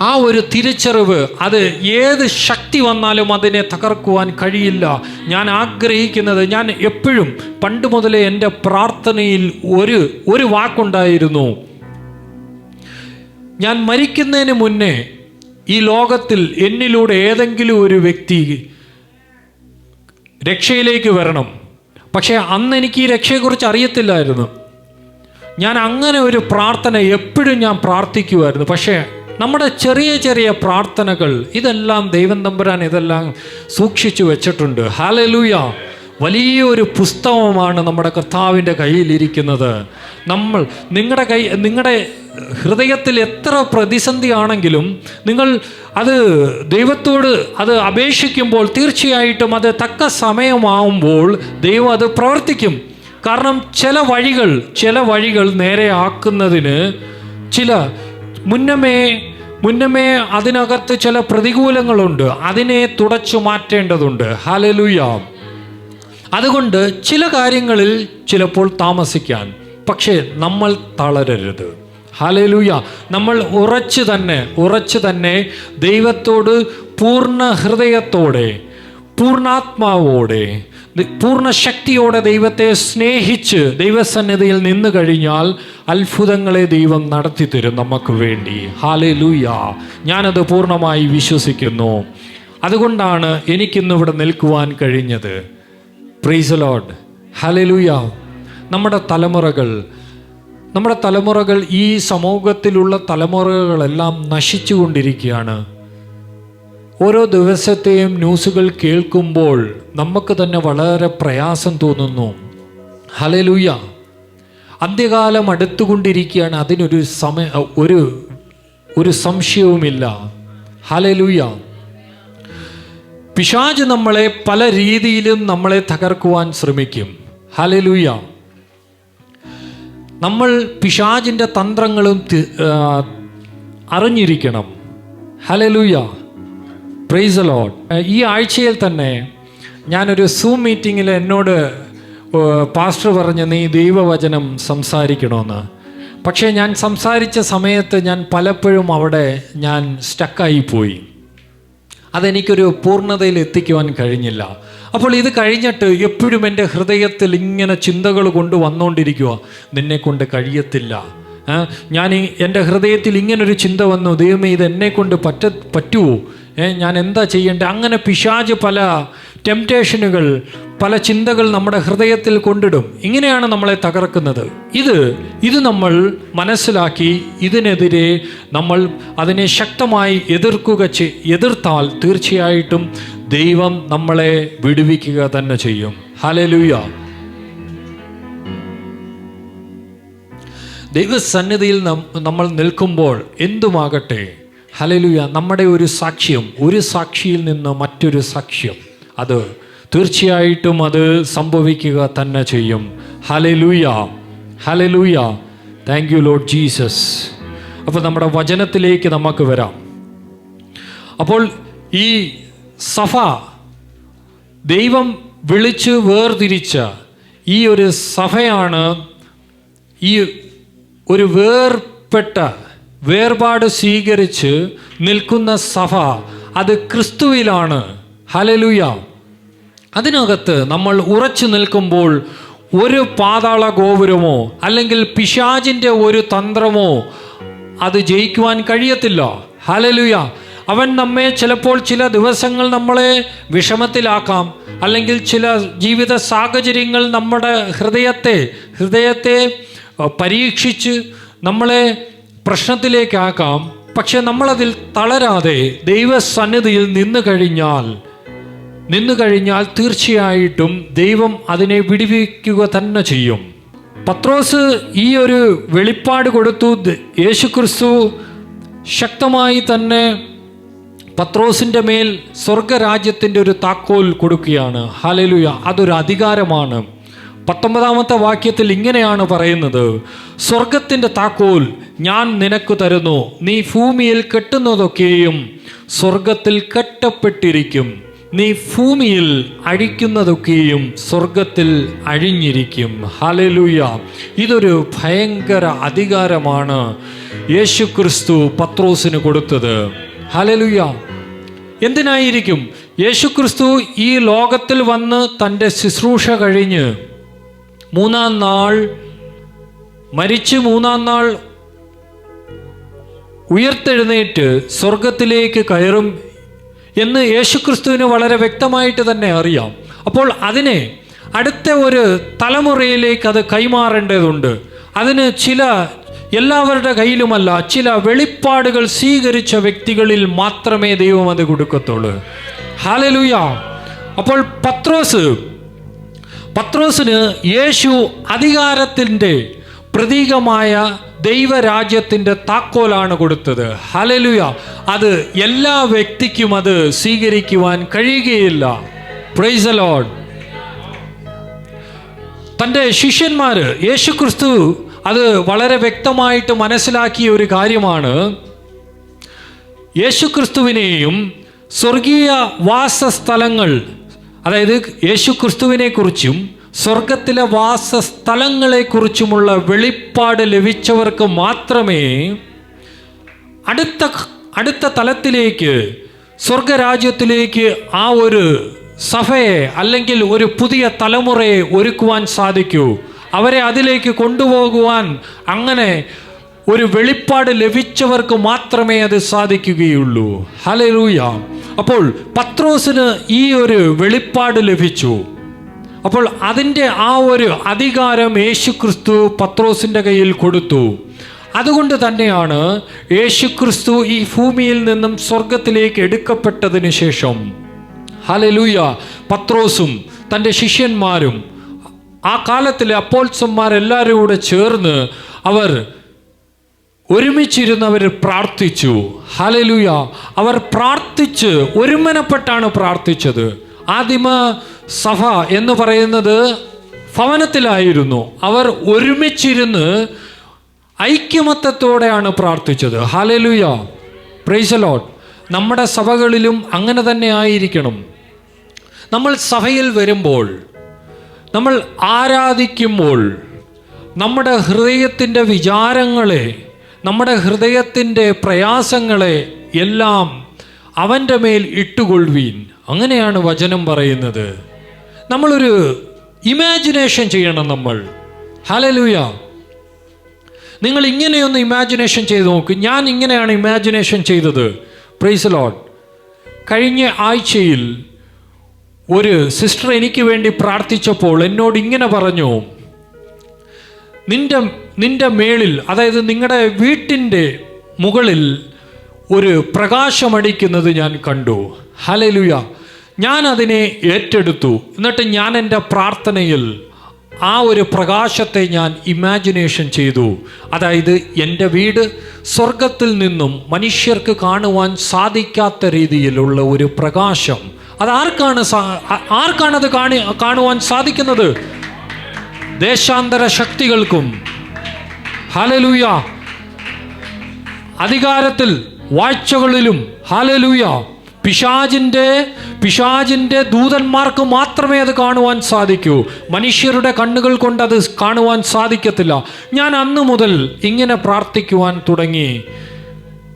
ആ ഒരു തിരിച്ചറിവ്, അത് ഏത് ശക്തി വന്നാലും അതിനെ തകർക്കുവാൻ കഴിയില്ല. ഞാൻ ആഗ്രഹിക്കുന്നത്, ഞാൻ എപ്പോഴും പണ്ട് മുതലേ എൻ്റെ പ്രാർത്ഥനയിൽ ഒരു വാക്കുണ്ടായിരുന്നു. ഞാൻ മരിക്കുന്നതിന് മുന്നേ ഈ ലോകത്തിൽ എന്നിലൂടെ ഏതെങ്കിലും ഒരു വ്യക്തി രക്ഷയിലേക്ക് വരണം. പക്ഷേ അന്ന് എനിക്ക് ഈ രക്ഷയെക്കുറിച്ച് അറിയത്തില്ലായിരുന്നു. ഞാൻ അങ്ങനെ ഒരു പ്രാർത്ഥന എപ്പോഴും ഞാൻ പ്രാർത്ഥിക്കുമായിരുന്നു. പക്ഷേ നമ്മുടെ ചെറിയ പ്രാർത്ഥനകൾ, ഇതെല്ലാം ദൈവം തമ്പുരാൻ ഇതെല്ലാം സൂക്ഷിച്ചു വെച്ചിട്ടുണ്ട്. ഹല്ലേലൂയ. വലിയൊരു പുസ്തകമാണ് നമ്മുടെ കർത്താവിൻ്റെ കയ്യിലിരിക്കുന്നത്. നിങ്ങളുടെ ഹൃദയത്തിൽ എത്ര പ്രതിസന്ധിയാണെങ്കിലും നിങ്ങൾ അത് ദൈവത്തോട് അത് അപേക്ഷിക്കുമ്പോൾ തീർച്ചയായിട്ടും അത് തക്ക സമയമാവുമ്പോൾ ദൈവം അത് പ്രവർത്തിക്കും. കാരണം ചില വഴികൾ നേരെ ആക്കുന്നതിന് മുന്നമേ അതിനകത്ത് ചില പ്രതികൂലങ്ങളുണ്ട്. അതിനെ തുടച്ചു മാറ്റേണ്ടതുണ്ട്. ഹല്ലേലൂയ. അതുകൊണ്ട് ചില കാര്യങ്ങളിൽ ചിലപ്പോൾ താമസിക്കാൻ, പക്ഷേ നമ്മൾ തളരരുത്. ഹല്ലേലൂയ. നമ്മൾ ഉറച്ചു തന്നെ ദൈവത്തോട് പൂർണ്ണ ഹൃദയത്തോടെ, പൂർണ്ണാത്മാവോടെ, പൂർണ്ണ ശക്തിയോടെ ദൈവത്തെ സ്നേഹിച്ച് ദൈവസന്നിധിയിൽ നിന്ന് കഴിഞ്ഞാൽ അത്ഭുതങ്ങളെ ദൈവം നടത്തി തരും നമുക്ക് വേണ്ടി. ഹല്ലേലൂയ. ഞാനത് പൂർണ്ണമായി വിശ്വസിക്കുന്നു. അതുകൊണ്ടാണ് എനിക്കിന്നിവിടെ നിൽക്കുവാൻ കഴിഞ്ഞത്. Price the Lord. ഹല്ലേലൂയ. നമ്മുടെ തലമുറകൾ ഈ സമൂഹത്തിലുള്ള തലമുറകളെല്ലാം നശിച്ചുകൊണ്ടിരിക്കുകയാണ്. ഓരോ ദിവസത്തെയും ന്യൂസുകൾ കേൾക്കുമ്പോൾ നമുക്ക് തന്നെ വളരെ പ്രയാസം തോന്നുന്നു. ഹല്ലേലൂയ. അന്ത്യകാലം അടുത്തുകൊണ്ടിരിക്കുകയാണ്. അതിനൊരു ഒരു സംശയവുമില്ല. ഹല്ലേലൂയ. പിശാച് നമ്മളെ പല രീതിയിലും നമ്മളെ തകർക്കുവാൻ ശ്രമിക്കും. ഹല്ലേലൂയ. നമ്മൾ പിശാചിൻ്റെ തന്ത്രങ്ങളും അറിഞ്ഞിരിക്കണം. ഹല്ലേലൂയ. Praise the Lord. ഈ ആഴ്ചയിൽ തന്നെ ഞാനൊരു സൂം മീറ്റിങ്ങിൽ എന്നോട് പാസ്റ്റർ പറഞ്ഞ് നീ ദൈവവചനം സംസാരിക്കണമെന്ന്. പക്ഷേ ഞാൻ സംസാരിച്ച സമയത്ത് ഞാൻ പലപ്പോഴും അവിടെ ഞാൻ സ്റ്റക്കായിപ്പോയി. അതെനിക്കൊരു പൂർണ്ണതയിൽ എത്തിക്കുവാൻ കഴിഞ്ഞില്ല. അപ്പോൾ ഇത് കഴിഞ്ഞിട്ട് എപ്പോഴും എൻ്റെ ഹൃദയത്തിൽ ഇങ്ങനെ ചിന്തകൾ കൊണ്ട് വന്നുകൊണ്ടിരിക്കുക, നിന്നെക്കൊണ്ട് കഴിയത്തില്ല. ഞാൻ എൻ്റെ ഹൃദയത്തിൽ ഇങ്ങനൊരു ചിന്ത വന്നു, ദൈവമേ ഇത് എന്നെക്കൊണ്ട് പറ്റുമോ, ഞാൻ എന്താ ചെയ്യേണ്ടത്? അങ്ങനെ പിശാച് പല ടെംപ്റ്റേഷനുകൾ, പല ചിന്തകൾ നമ്മുടെ ഹൃദയത്തിൽ കൊണ്ടിടും. ഇങ്ങനെയാണ് നമ്മളെ തകർക്കുന്നത്. ഇത് നമ്മൾ മനസ്സിലാക്കി ഇതിനെതിരെ നമ്മൾ അതിനെ ശക്തമായി എതിർത്താൽ തീർച്ചയായിട്ടും ദൈവം നമ്മളെ വിടുവിക്കുക തന്നെ ചെയ്യും. ഹല്ലേലൂയ. ദൈവസന്നിധിയിൽ നമ്മൾ നിൽക്കുമ്പോൾ എന്തുമാകട്ടെ, ഹല്ലേലൂയ, നമ്മുടെ ഒരു സാക്ഷ്യം, ഒരു സാക്ഷിയിൽ നിന്ന് മറ്റൊരു സാക്ഷ്യം, അത് തീർച്ചയായിട്ടും അത് സംഭവിക്കുക തന്നെ ചെയ്യും. Hallelujah. Hallelujah. Thank you Lord Jesus. അപ്പോൾ നമ്മുടെ വചനത്തിലേക്ക് നമുക്ക് വരാം. അപ്പോൾ ഈ സഭ ദൈവം വിളിച്ച് വേർതിരിച്ച ഈ ഒരു സഭയാണ്, ഈ ഒരു വേർപാട് സ്വീകരിച്ച് നിൽക്കുന്ന സഭ, അത് ക്രിസ്തുവിലാണ്. ഹല്ലേലൂയ. അതിനകത്ത് നമ്മൾ ഉറച്ചു നിൽക്കുമ്പോൾ ഒരു പാതാള ഗോപുരമോ അല്ലെങ്കിൽ പിശാചിൻ്റെ ഒരു തന്ത്രമോ അത് ജയിക്കുവാൻ കഴിയത്തില്ല. ഹല്ലേലൂയ. അവൻ നമ്മെ ചിലപ്പോൾ ചില ദിവസങ്ങൾ നമ്മളെ വിഷമത്തിലാക്കാം, അല്ലെങ്കിൽ ചില ജീവിത സാഹചര്യങ്ങൾ നമ്മുടെ ഹൃദയത്തെ പരീക്ഷിച്ച് നമ്മളെ പ്രശ്നത്തിലേക്കാക്കാം. പക്ഷെ നമ്മളതിൽ തളരാതെ ദൈവസന്നിധിയിൽ നിന്നു കഴിഞ്ഞാൽ തീർച്ചയായിട്ടും ദൈവം അതിനെ വിടുവിക്കുക തന്നെ ചെയ്യും. പത്രോസ് ഈ ഒരു വെളിപ്പാട് കൊടുത്തു. യേശുക്രിസ്തു ശക്തമായി തന്നെ പത്രോസിൻ്റെ മേൽ സ്വർഗരാജ്യത്തിൻ്റെ ഒരു താക്കോൽ കൊടുക്കുകയാണ്. ഹല്ലേലൂയ. അതൊരു അധികാരമാണ്. 19-ാമത്തെ വാക്യത്തിൽ ഇങ്ങനെയാണ് പറയുന്നത്, സ്വർഗത്തിൻ്റെ താക്കോൽ ഞാൻ നിനക്ക് തരുന്നു, നീ ഭൂമിയിൽ കെട്ടുന്നതൊക്കെയും സ്വർഗത്തിൽ കെട്ടപ്പെട്ടിരിക്കും, നീ ഭൂമിയിൽ അഴിക്കുന്നതൊക്കെയും സ്വർഗത്തിൽ അഴിഞ്ഞിരിക്കും. ഹല്ലേലൂയ. ഇതൊരു ഭയങ്കര അധികാരമാണ് യേശുക്രിസ്തു പത്രോസിന് കൊടുത്തത്. ഹല്ലേലൂയ. എന്തിനായിരിക്കും? യേശുക്രിസ്തു ഈ ലോകത്തിൽ വന്ന് തൻ്റെ ശുശ്രൂഷ കഴിഞ്ഞ് മരിച്ച് മൂന്നാം നാൾ ഉയർത്തെഴുന്നേറ്റ് സ്വർഗത്തിലേക്ക് കയറും എന്ന് യേശുക്രിസ്തുവിന് വളരെ വ്യക്തമായിട്ട് തന്നെ അറിയാം. അപ്പോൾ അതിനെ അടുത്ത ഒരു തലമുറയിലേക്ക് അത് കൈമാറേണ്ടതുണ്ട്. അതിന് എല്ലാവരുടെ കയ്യിലുമല്ല, ചില വെളിപ്പാടുകൾ സ്വീകരിച്ച വ്യക്തികളിൽ മാത്രമേ ദൈവം അത് കൊടുക്കത്തുള്ളൂ. ഹല്ലേലൂയ. അപ്പോൾ പത്രോസിന് യേശു അധികാരത്തിൻ്റെ പ്രതീകമായ ദൈവരാജ്യത്തിൻ്റെ താക്കോലാണ് കൊടുത്തത്. ഹല്ലേലൂയ. അത് എല്ലാ വ്യക്തിക്കും അത് സ്വീകരിക്കുവാൻ കഴിയുകയില്ല. Price the Lord. തൻ്റെ ശിഷ്യന്മാര്, യേശുക്രിസ്തു അത് വളരെ വ്യക്തമായിട്ട് മനസ്സിലാക്കിയ ഒരു കാര്യമാണ്. യേശുക്രിസ്തുവിനെയും സ്വർഗീയ വാസസ്ഥലങ്ങൾ, അതായത് യേശുക്രിസ്തുവിനെ കുറിച്ചും സ്വർഗത്തിലെ വാസസ്ഥലങ്ങളെക്കുറിച്ചുമുള്ള വെളിപ്പാട് ലഭിച്ചവർക്ക് മാത്രമേ അടുത്ത തലത്തിലേക്ക്, സ്വർഗരാജ്യത്തിലേക്ക് ആ ഒരു സഭയെ അല്ലെങ്കിൽ ഒരു പുതിയ തലമുറയെ ഒരുക്കുവാൻ സാധിക്കൂ. അവരെ അതിലേക്ക് കൊണ്ടുപോകുവാൻ അങ്ങനെ ഒരു വെളിപ്പാട് ലഭിച്ചവർക്ക് മാത്രമേ അത് സാധിക്കുകയുള്ളൂ. ഹല്ലേലൂയ. അപ്പോൾ പത്രോസിന് ഈ ഒരു വെളിപ്പാട് ലഭിച്ചു. അപ്പോൾ അതിൻ്റെ ആ ഒരു അധികാരം യേശുക്രിസ്തു പത്രോസിൻ്റെ കയ്യിൽ കൊടുത്തു. അതുകൊണ്ട് തന്നെയാണ് യേശുക്രിസ്തു ഈ ഭൂമിയിൽ നിന്നും സ്വർഗത്തിലേക്ക് എടുക്കപ്പെട്ടതിന് ശേഷം, ഹല്ലേലൂയ, പത്രോസും തൻ്റെ ശിഷ്യന്മാരും ആ കാലത്തിലെ അപ്പോസ്തലന്മാരെല്ലാവരും കൂടെ ചേർന്ന് അവർ ഒരുമിച്ചിരുന്നവർ പ്രാർത്ഥിച്ചു. ഹല്ലേലൂയ. അവർ പ്രാർത്ഥിച്ച് ഒരുമനപ്പെട്ടാണ് പ്രാർത്ഥിച്ചത്. ആദിമ സഭ എന്ന് പറയുന്നത് ഭവനത്തിലായിരുന്നു. അവർ ഒരുമിച്ചിരുന്ന് ഐക്യമത്യത്തോടെയാണ് പ്രാർത്ഥിച്ചത്. ഹല്ലേലൂയ. Praise the Lord. നമ്മുടെ സഭകളിലും അങ്ങനെ തന്നെ ആയിരിക്കണം. നമ്മൾ സഭയിൽ വരുമ്പോൾ, നമ്മൾ ആരാധിക്കുമ്പോൾ, നമ്മുടെ ഹൃദയത്തിൻ്റെ വിചാരങ്ങളെ, നമ്മുടെ ഹൃദയത്തിൻ്റെ പ്രയാസങ്ങളെ എല്ലാം അവൻ്റെ മേൽ ഇട്ടുകൊള്ളുവീൻ. അങ്ങനെയാണ് വചനം പറയുന്നത്. നമ്മളൊരു ഇമാജിനേഷൻ ചെയ്യണം നമ്മൾ. ഹല്ലേലൂയ. നിങ്ങൾ ഇങ്ങനെയൊന്ന് ഇമാജിനേഷൻ ചെയ്ത് നോക്ക്. ഞാൻ ഇങ്ങനെയാണ് ഇമാജിനേഷൻ ചെയ്തത്. Price the Lord. കഴിഞ്ഞ ആഴ്ചയിൽ ഒരു സിസ്റ്റർ എനിക്ക് വേണ്ടി പ്രാർത്ഥിച്ചപ്പോൾ എന്നോട് ഇങ്ങനെ പറഞ്ഞു, നിന്റെ മേളിൽ, അതായത് നിങ്ങളുടെ വീട്ടിൻ്റെ മുകളിൽ ഒരു പ്രകാശമടിക്കുന്നത് ഞാൻ കണ്ടു. ഹല്ലേലൂയ. ഞാൻ അതിനെ ഏറ്റെടുത്തു. എന്നിട്ട് ഞാൻ എൻ്റെ പ്രാർത്ഥനയിൽ ആ ഒരു പ്രകാശത്തെ ഞാൻ ഇമാജിനേഷൻ ചെയ്തു. അതായത് എൻ്റെ വീട് സ്വർഗത്തിൽ നിന്നും മനുഷ്യർക്ക് കാണുവാൻ സാധിക്കാത്ത രീതിയിലുള്ള ഒരു പ്രകാശം. അത് ആർക്കാണത് കാണുവാൻ സാധിക്കുന്നത്? ദേശാന്തര ശക്തികൾക്കും. ഹല്ലേലൂയ. അധികാരത്തിൽ, വാഴ്ചകളിലും. ഹല്ലേലൂയ. പിശാചിൻ്റെ ദൂതന്മാർക്ക് മാത്രമേ അത് കാണുവാൻ സാധിക്കൂ. മനുഷ്യരുടെ കണ്ണുകൾ കൊണ്ട് അത് കാണുവാൻ സാധിക്കത്തില്ല. ഞാൻ അന്ന് മുതൽ ഇങ്ങനെ പ്രാർത്ഥിക്കുവാൻ തുടങ്ങി,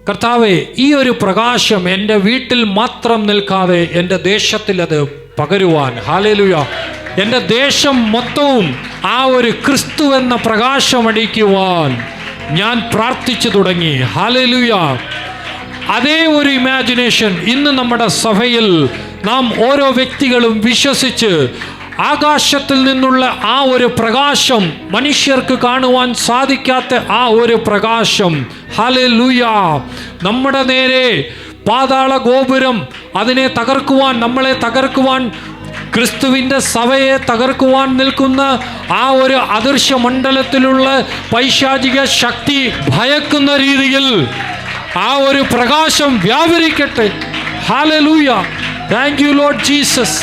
കർത്താവേ, ഈ ഒരു പ്രകാശം എൻ്റെ വീട്ടിൽ മാത്രം നിൽക്കാതെ എൻ്റെ ദേശത്തിൽ അത് പകരുവാൻ. ഹല്ലേലൂയ. എൻ്റെ ദേശം മൊത്തവും ആ ഒരു ക്രിസ്തു എന്ന പ്രകാശമടിക്കുവാൻ ഞാൻ പ്രാർത്ഥിച്ചു തുടങ്ങി. ഹല്ലേലൂയ. അതേ ഒരു ഇമാജിനേഷൻ ഇന്ന് നമ്മുടെ സഭയിൽ നാം ഓരോ വ്യക്തികളും വിശ്വസിച്ച് ആകാശത്തിൽ നിന്നുള്ള ആ ഒരു പ്രകാശം, മനുഷ്യർക്ക് കാണുവാൻ സാധിക്കാത്ത ആ ഒരു പ്രകാശം, ഹല്ലേലൂയ, നമ്മുടെ നേരെ പാതാള ഗോപുരം അതിനെ തകർക്കുവാൻ, നമ്മളെ തകർക്കുവാൻ, ക്രിസ്തുവിൻ്റെ സഭയെ തകർക്കുവാൻ നിൽക്കുന്ന ആ ഒരു അദൃശ്യ മണ്ഡലത്തിലുള്ള പൈശാചിക ശക്തി ഭയക്കുന്ന രീതിയിൽ ആ ഒരു പ്രകാശം വ്യാപരിക്കട്ടെ. ഹല്ലേലൂയ. Thank you Lord Jesus.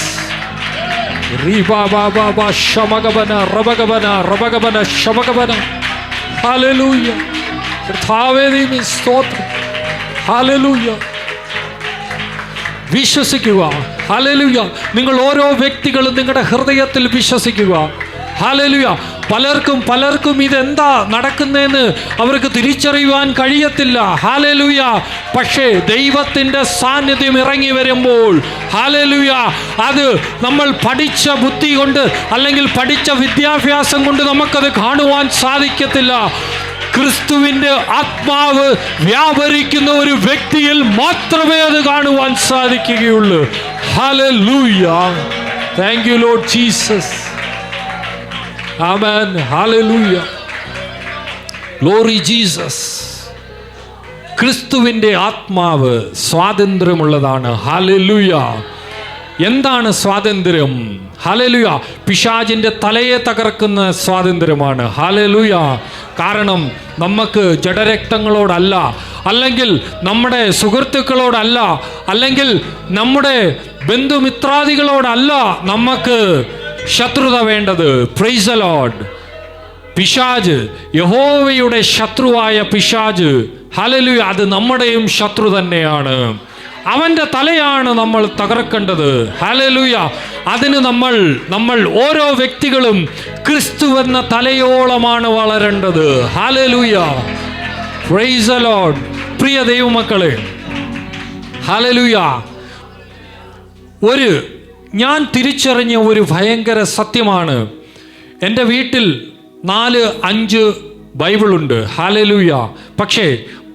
ഹല്ലേലൂയ. കർത്താവേ ദൈവമേ സ്തോത്രം. ഹല്ലേലൂയ. വിശ്വസിക്കുക. ഹല്ലേലൂയ. നിങ്ങൾ ഓരോ വ്യക്തികളും നിങ്ങളുടെ ഹൃദയത്തിൽ വിശ്വസിക്കുക. ഹല്ലേലൂയ. പലർക്കും ഇതെന്താ നടക്കുന്നതെന്ന് അവർക്ക് തിരിച്ചറിയുവാൻ കഴിയത്തില്ല. ഹല്ലേലൂയ. പക്ഷേ ദൈവത്തിൻ്റെ സാന്നിധ്യം ഇറങ്ങി വരുമ്പോൾ, ഹല്ലേലൂയ, അത് നമ്മൾ പഠിച്ച ബുദ്ധി കൊണ്ട് അല്ലെങ്കിൽ പഠിച്ച വിദ്യാഭ്യാസം കൊണ്ട് നമുക്കത് കാണുവാൻ സാധിക്കത്തില്ല. ക്രിസ്തുവിൻ്റെ ആത്മാവ് വ്യാപരിക്കുന്ന ഒരു വ്യക്തിയിൽ മാത്രമേ അത് കാണുവാൻ സാധിക്കുകയുള്ളൂ. Hallelujah. Thank you Lord Jesus. Amen. Hallelujah. Glory Jesus. ക്രിസ്തുവിൻ്റെ ആത്മാവ് സ്വാതന്ത്ര്യമുള്ളതാണ്. ഹല്ലേലൂയ. എന്താണ് സ്വാതന്ത്ര്യം? ഹല്ലേലൂയ. പിശാചിൻ്റെ തലയെ തകർക്കുന്ന സ്വാതന്ത്ര്യമാണ്. ഹല്ലേലൂയ. കാരണം നമുക്ക് ജഡരക്തങ്ങളോടല്ല, അല്ലെങ്കിൽ നമ്മുടെ സുഹൃത്തുക്കളോടല്ല, അല്ലെങ്കിൽ നമ്മുടെ ബന്ധുമിത്രാദികളോടല്ല നമുക്ക് ശത്രുത വേണ്ടത്. Price the Lord. പിശാച്, യഹോവയുടെ ശത്രുവായ പിശാച്, ഹല്ലേലൂയ, അത് നമ്മുടെയും ശത്രു തന്നെയാണ്. അവൻ്റെ തലയാണ് നമ്മൾ തകർക്കേണ്ടത്. ഹല്ലേലൂയ. അതിന് നമ്മൾ ഓരോ വ്യക്തികളും ക്രിസ്തു എന്ന തലയോളമാണ് വളരേണ്ടത്. ഹല്ലേലൂയ. Praise the Lord. പ്രിയ ദൈവമക്കളെ, ഹല്ലേലൂയ, ഞാൻ തിരിച്ചറിഞ്ഞ ഒരു ഭയങ്കര സത്യമാണ്. എൻ്റെ വീട്ടിൽ 4-5 ബൈബിളുണ്ട്. ഹല്ലേലൂയ. പക്ഷേ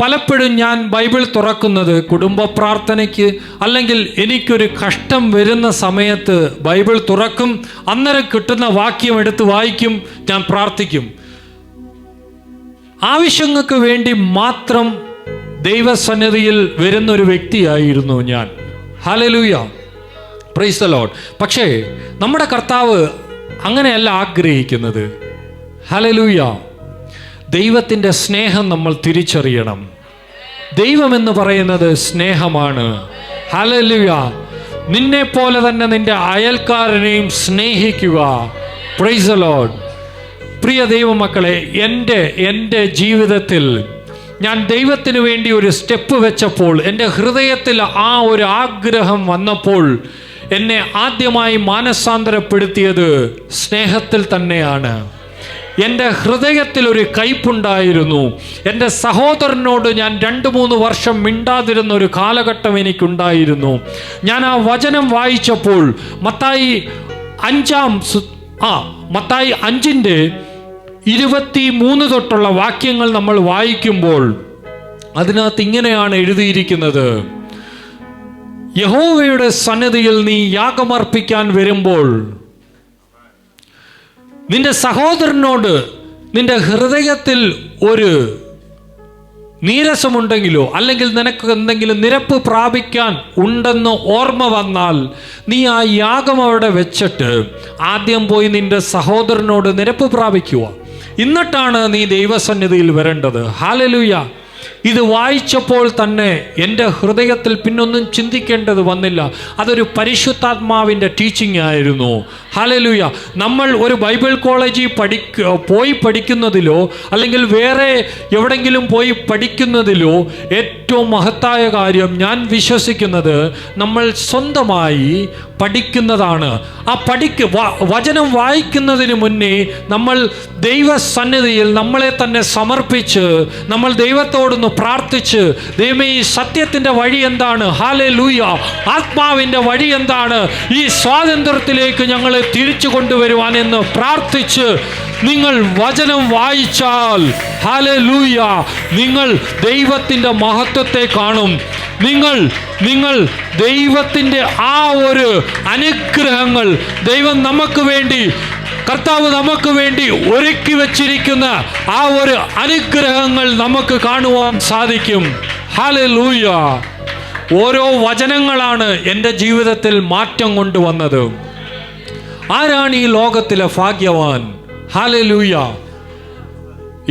പലപ്പോഴും ഞാൻ ബൈബിൾ തുറക്കുന്നത് കുടുംബ പ്രാർത്ഥനയ്ക്ക്, അല്ലെങ്കിൽ എനിക്കൊരു കഷ്ടം വരുന്ന സമയത്ത് ബൈബിൾ തുറക്കും, അന്നേരം കിട്ടുന്ന വാക്യം എടുത്ത് വായിക്കും, ഞാൻ പ്രാർത്ഥിക്കും. ആവശ്യങ്ങൾക്ക് വേണ്ടി മാത്രം ദൈവസന്നിധിയിൽ വരുന്നൊരു വ്യക്തിയായിരുന്നു ഞാൻ. ഹല്ലേലൂയ. Praise the Lord. പക്ഷേ നമ്മുടെ കർത്താവ് അങ്ങനെയല്ല ആഗ്രഹിക്കുന്നത്. ഹല്ലേലൂയ. ദൈവത്തിൻ്റെ സ്നേഹം നമ്മൾ തിരിച്ചറിയണം. ദൈവമെന്ന് പറയുന്നത് സ്നേഹമാണ്. ഹല്ലേലൂയ. നിന്നെ പോലെ തന്നെ നിന്റെ അയൽക്കാരനെയും സ്നേഹിക്കുക. Price the Lord. പ്രിയ ദൈവമക്കളെ, എൻ്റെ ജീവിതത്തിൽ ഞാൻ ദൈവത്തിന് വേണ്ടി ഒരു സ്റ്റെപ്പ് വെച്ചപ്പോൾ, എൻ്റെ ഹൃദയത്തിൽ ആ ഒരു ആഗ്രഹം വന്നപ്പോൾ, എന്നെ ആദ്യമായി മാനസാന്തരപ്പെടുത്തിയത് സ്നേഹത്തിൽ തന്നെയാണ്. എൻ്റെ ഹൃദയത്തിൽ ഒരു കയ്പുണ്ടായിരുന്നു. എൻ്റെ സഹോദരനോട് ഞാൻ 2-3 വർഷം മിണ്ടാതിരുന്ന ഒരു കാലഘട്ടം എനിക്കുണ്ടായിരുന്നു. ഞാൻ ആ വചനം വായിച്ചപ്പോൾ മത്തായി 5:23 തൊട്ടുള്ള വാക്യങ്ങൾ നമ്മൾ വായിക്കുമ്പോൾ അതിനകത്ത് ഇങ്ങനെയാണ് എഴുതിയിരിക്കുന്നത്: യഹോവയുടെ സന്നിധിയിൽ നീ യാഗമർപ്പിക്കാൻ വരുമ്പോൾ നിന്റെ സഹോദരനോട് നിന്റെ ഹൃദയത്തിൽ ഒരു നീരസമുണ്ടെങ്കിലോ അല്ലെങ്കിൽ നിനക്ക് എന്തെങ്കിലും നിരപ്പ് പ്രാപിക്കാൻ ഉണ്ടെന്ന് ഓർമ്മ വന്നാൽ നീ ആ യാഗം അവിടെ വെച്ചിട്ട് ആദ്യം പോയി നിന്റെ സഹോദരനോട് നിരപ്പ് പ്രാപിക്കുക. എന്നിട്ടാണ് നീ ദൈവസന്നിധിയിൽ വരേണ്ടത്. ഹല്ലേലൂയ. ഇത് വായിച്ചപ്പോൾ തന്നെ എൻ്റെ ഹൃദയത്തിൽ പിന്നൊന്നും ചിന്തിക്കേണ്ടത് വന്നില്ല. അതൊരു പരിശുദ്ധാത്മാവിൻ്റെ ടീച്ചിങ് ആയിരുന്നു. ഹല്ലേലൂയ. നമ്മൾ ഒരു ബൈബിൾ കോളേജിൽ പോയി പഠിക്കുന്നതിലോ അല്ലെങ്കിൽ വേറെ എവിടെങ്കിലും പോയി പഠിക്കുന്നതിലോ ഏറ്റവും മഹത്തായ കാര്യം ഞാൻ വിശ്വസിക്കുന്നത് നമ്മൾ സ്വന്തമായി പഠിക്കുന്നതാണ്. ആ വചനം വായിക്കുന്നതിന് മുന്നേ നമ്മൾ ദൈവസന്നിധിയിൽ നമ്മളെ തന്നെ സമർപ്പിച്ച് നമ്മൾ ദൈവത്തോടൊന്ന് പ്രാർത്ഥിച്ച്, ദൈവമേ ഈ സത്യത്തിൻ്റെ വഴി എന്താണ്? ഹല്ലേലൂയ. ആത്മാവിൻ്റെ വഴി എന്താണ്? ഈ സ്വാതന്ത്ര്യത്തിലേക്ക് ഞങ്ങളെ തിരിച്ചു കൊണ്ടുവരുവാൻ എന്ന് പ്രാർത്ഥിച്ച് നിങ്ങൾ വചനം വായിച്ചാൽ ഹല്ലേലൂയ നിങ്ങൾ ദൈവത്തിൻ്റെ മഹത്വത്തെ കാണും. നിങ്ങൾ ദൈവത്തിൻ്റെ ആ ഒരു അനുഗ്രഹങ്ങൾ, ദൈവം നമുക്ക് വേണ്ടി, കർത്താവ് നമുക്ക് വേണ്ടി ഒരുക്കി വച്ചിരിക്കുന്ന ആ ഒരു അനുഗ്രഹങ്ങൾ നമുക്ക് കാണുവാൻ സാധിക്കും. ഹല്ലേലൂയ. ഓരോ വചനങ്ങളാണ് എൻ്റെ ജീവിതത്തിൽ മാറ്റം കൊണ്ടുവന്നത്. ആരാണ് ഈ ലോകത്തിലെ ഭാഗ്യവാൻ? ഹല്ലേലൂയ.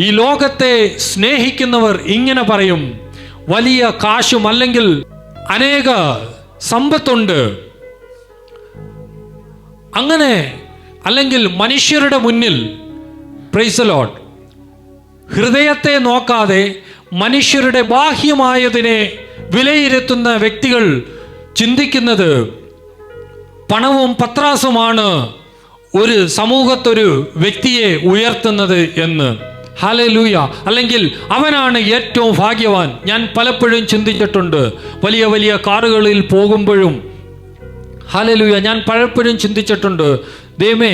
ഈ ലോകത്തെ സ്നേഹിക്കുന്നവർ ഇങ്ങനെ പറയും: വലിയ കാശും അല്ലെങ്കിൽ അനേക സമ്പത്തുണ്ട്, അങ്ങനെ അല്ലെങ്കിൽ മനുഷ്യരുടെ മുന്നിൽ, പ്രൈസ് ദി ലോർഡ്, ഹൃദയത്തെ നോക്കാതെ മനുഷ്യരുടെ ബാഹ്യമായതിനെ വിലയിരുത്തുന്ന വ്യക്തികൾ ചിന്തിക്കുന്നത് പണവും പത്രാസുമാണ് ഒരു സമൂഹത്തൊരു വ്യക്തിയെ ഉയർത്തുന്നത് എന്ന്. ഹല്ലേലൂയ. അല്ലെങ്കിൽ അവനാണ് ഏറ്റവും ഭാഗ്യവാൻ. ഞാൻ പലപ്പോഴും ചിന്തിച്ചിട്ടുണ്ട്. വലിയ വലിയ കാറുകളിൽ പോകുമ്പോഴും ഹല്ലേലൂയ ഞാൻ പലപ്പോഴും ചിന്തിച്ചിട്ടുണ്ട്, ദൈവമേ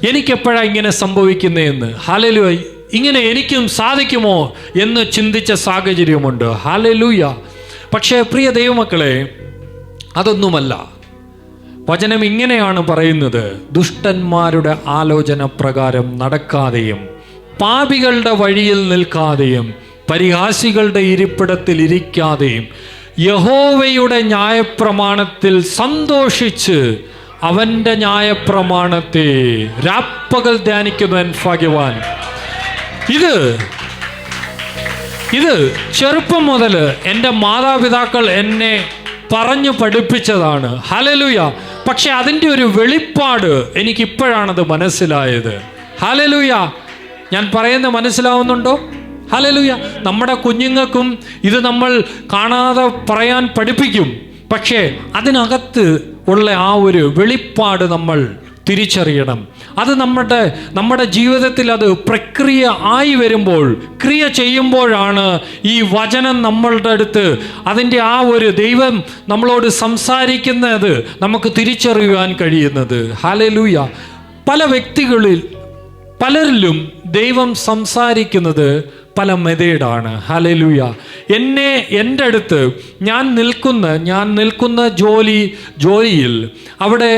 എനിക്കെപ്പോഴാണ് ഇങ്ങനെ സംഭവിക്കുന്നതെന്ന്. ഹല്ലേലൂയ, ഇങ്ങനെ എനിക്കും സാധിക്കുമോ എന്ന് ചിന്തിച്ച സാഹചര്യമുണ്ട്. ഹല്ലേലൂയ. പക്ഷേ പ്രിയ ദൈവമക്കളെ, അതൊന്നുമല്ല. വചനം ഇങ്ങനെയാണ് പറയുന്നത്: ദുഷ്ടന്മാരുടെ ആലോചന പ്രകാരം നടക്കാതെയും പാപികളുടെ വഴിയിൽ നിൽക്കാതെയും പരിഹാസികളുടെ ഇരിപ്പിടത്തിൽ ഇരിക്കാതെയും യഹോവയുടെ ന്യായപ്രമാണത്തിൽ സന്തോഷിച്ച് അവൻ്റെ ന്യായപ്രമാണത്തെ രാപ്പകൽ ധ്യാനിക്കുന്നവൻ ഭാഗ്യവാൻ. ഇത് ചെറുപ്പം മുതൽ എൻ്റെ മാതാപിതാക്കൾ എന്നെ പറഞ്ഞു പഠിപ്പിച്ചതാണ്. ഹല്ലേലൂയ. പക്ഷെ അതിൻ്റെ ഒരു വെളിപ്പാട് എനിക്കിപ്പോഴാണത് മനസ്സിലായത്. ഹല്ലേലൂയ. ഞാൻ പറയുന്നത് മനസ്സിലാവുന്നുണ്ടോ? ഹല്ലേലൂയ. നമ്മുടെ കുഞ്ഞുങ്ങൾക്കും ഇത് നമ്മൾ കാണാതെ പറയാൻ പഠിപ്പിക്കും. പക്ഷേ അതിനകത്ത് ഉള്ള ആ ഒരു വെളിപ്പാട് നമ്മൾ തിരിച്ചറിയണം. അത് നമ്മുടെ ജീവിതത്തിൽ അത് പ്രക്രിയ ആയി വരുമ്പോൾ, ക്രിയ ചെയ്യുമ്പോഴാണ് ഈ വചനം നമ്മളുടെ അടുത്ത് അതിൻ്റെ ആ ഒരു ദൈവം നമ്മളോട് സംസാരിക്കുന്നത് നമുക്ക് തിരിച്ചറിയുവാൻ കഴിയുന്നത്. ഹല്ലേലൂയ. പലരിലും ദൈവം സംസാരിക്കുന്നത് പല മെതേഡാണ്. ഹല്ലേലൂയ. എൻ്റെ അടുത്ത് ഞാൻ നിൽക്കുന്ന ജോലിയിൽ അവിടെ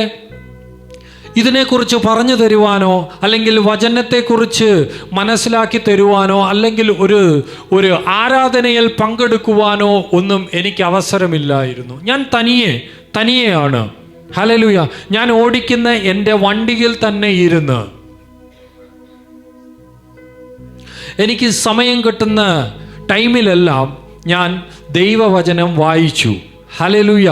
ഇതിനെക്കുറിച്ച് പറഞ്ഞു തരുവാനോ അല്ലെങ്കിൽ വചനത്തെക്കുറിച്ച് മനസ്സിലാക്കി തരുവാനോ അല്ലെങ്കിൽ ഒരു ആരാധനയിൽ പങ്കെടുക്കുവാനോ ഒന്നും എനിക്ക് അവസരമില്ലായിരുന്നു. ഞാൻ തനിയെയാണ്. ഹല്ലേലൂയ. ഞാൻ ഓടിക്കുന്ന എൻ്റെ വണ്ടിയിൽ തന്നെ ഇരുന്ന് എനിക്ക് സമയം കിട്ടുന്ന ടൈമിലെല്ലാം ഞാൻ ദൈവവചനം വായിച്ചു. ഹല്ലേലൂയ.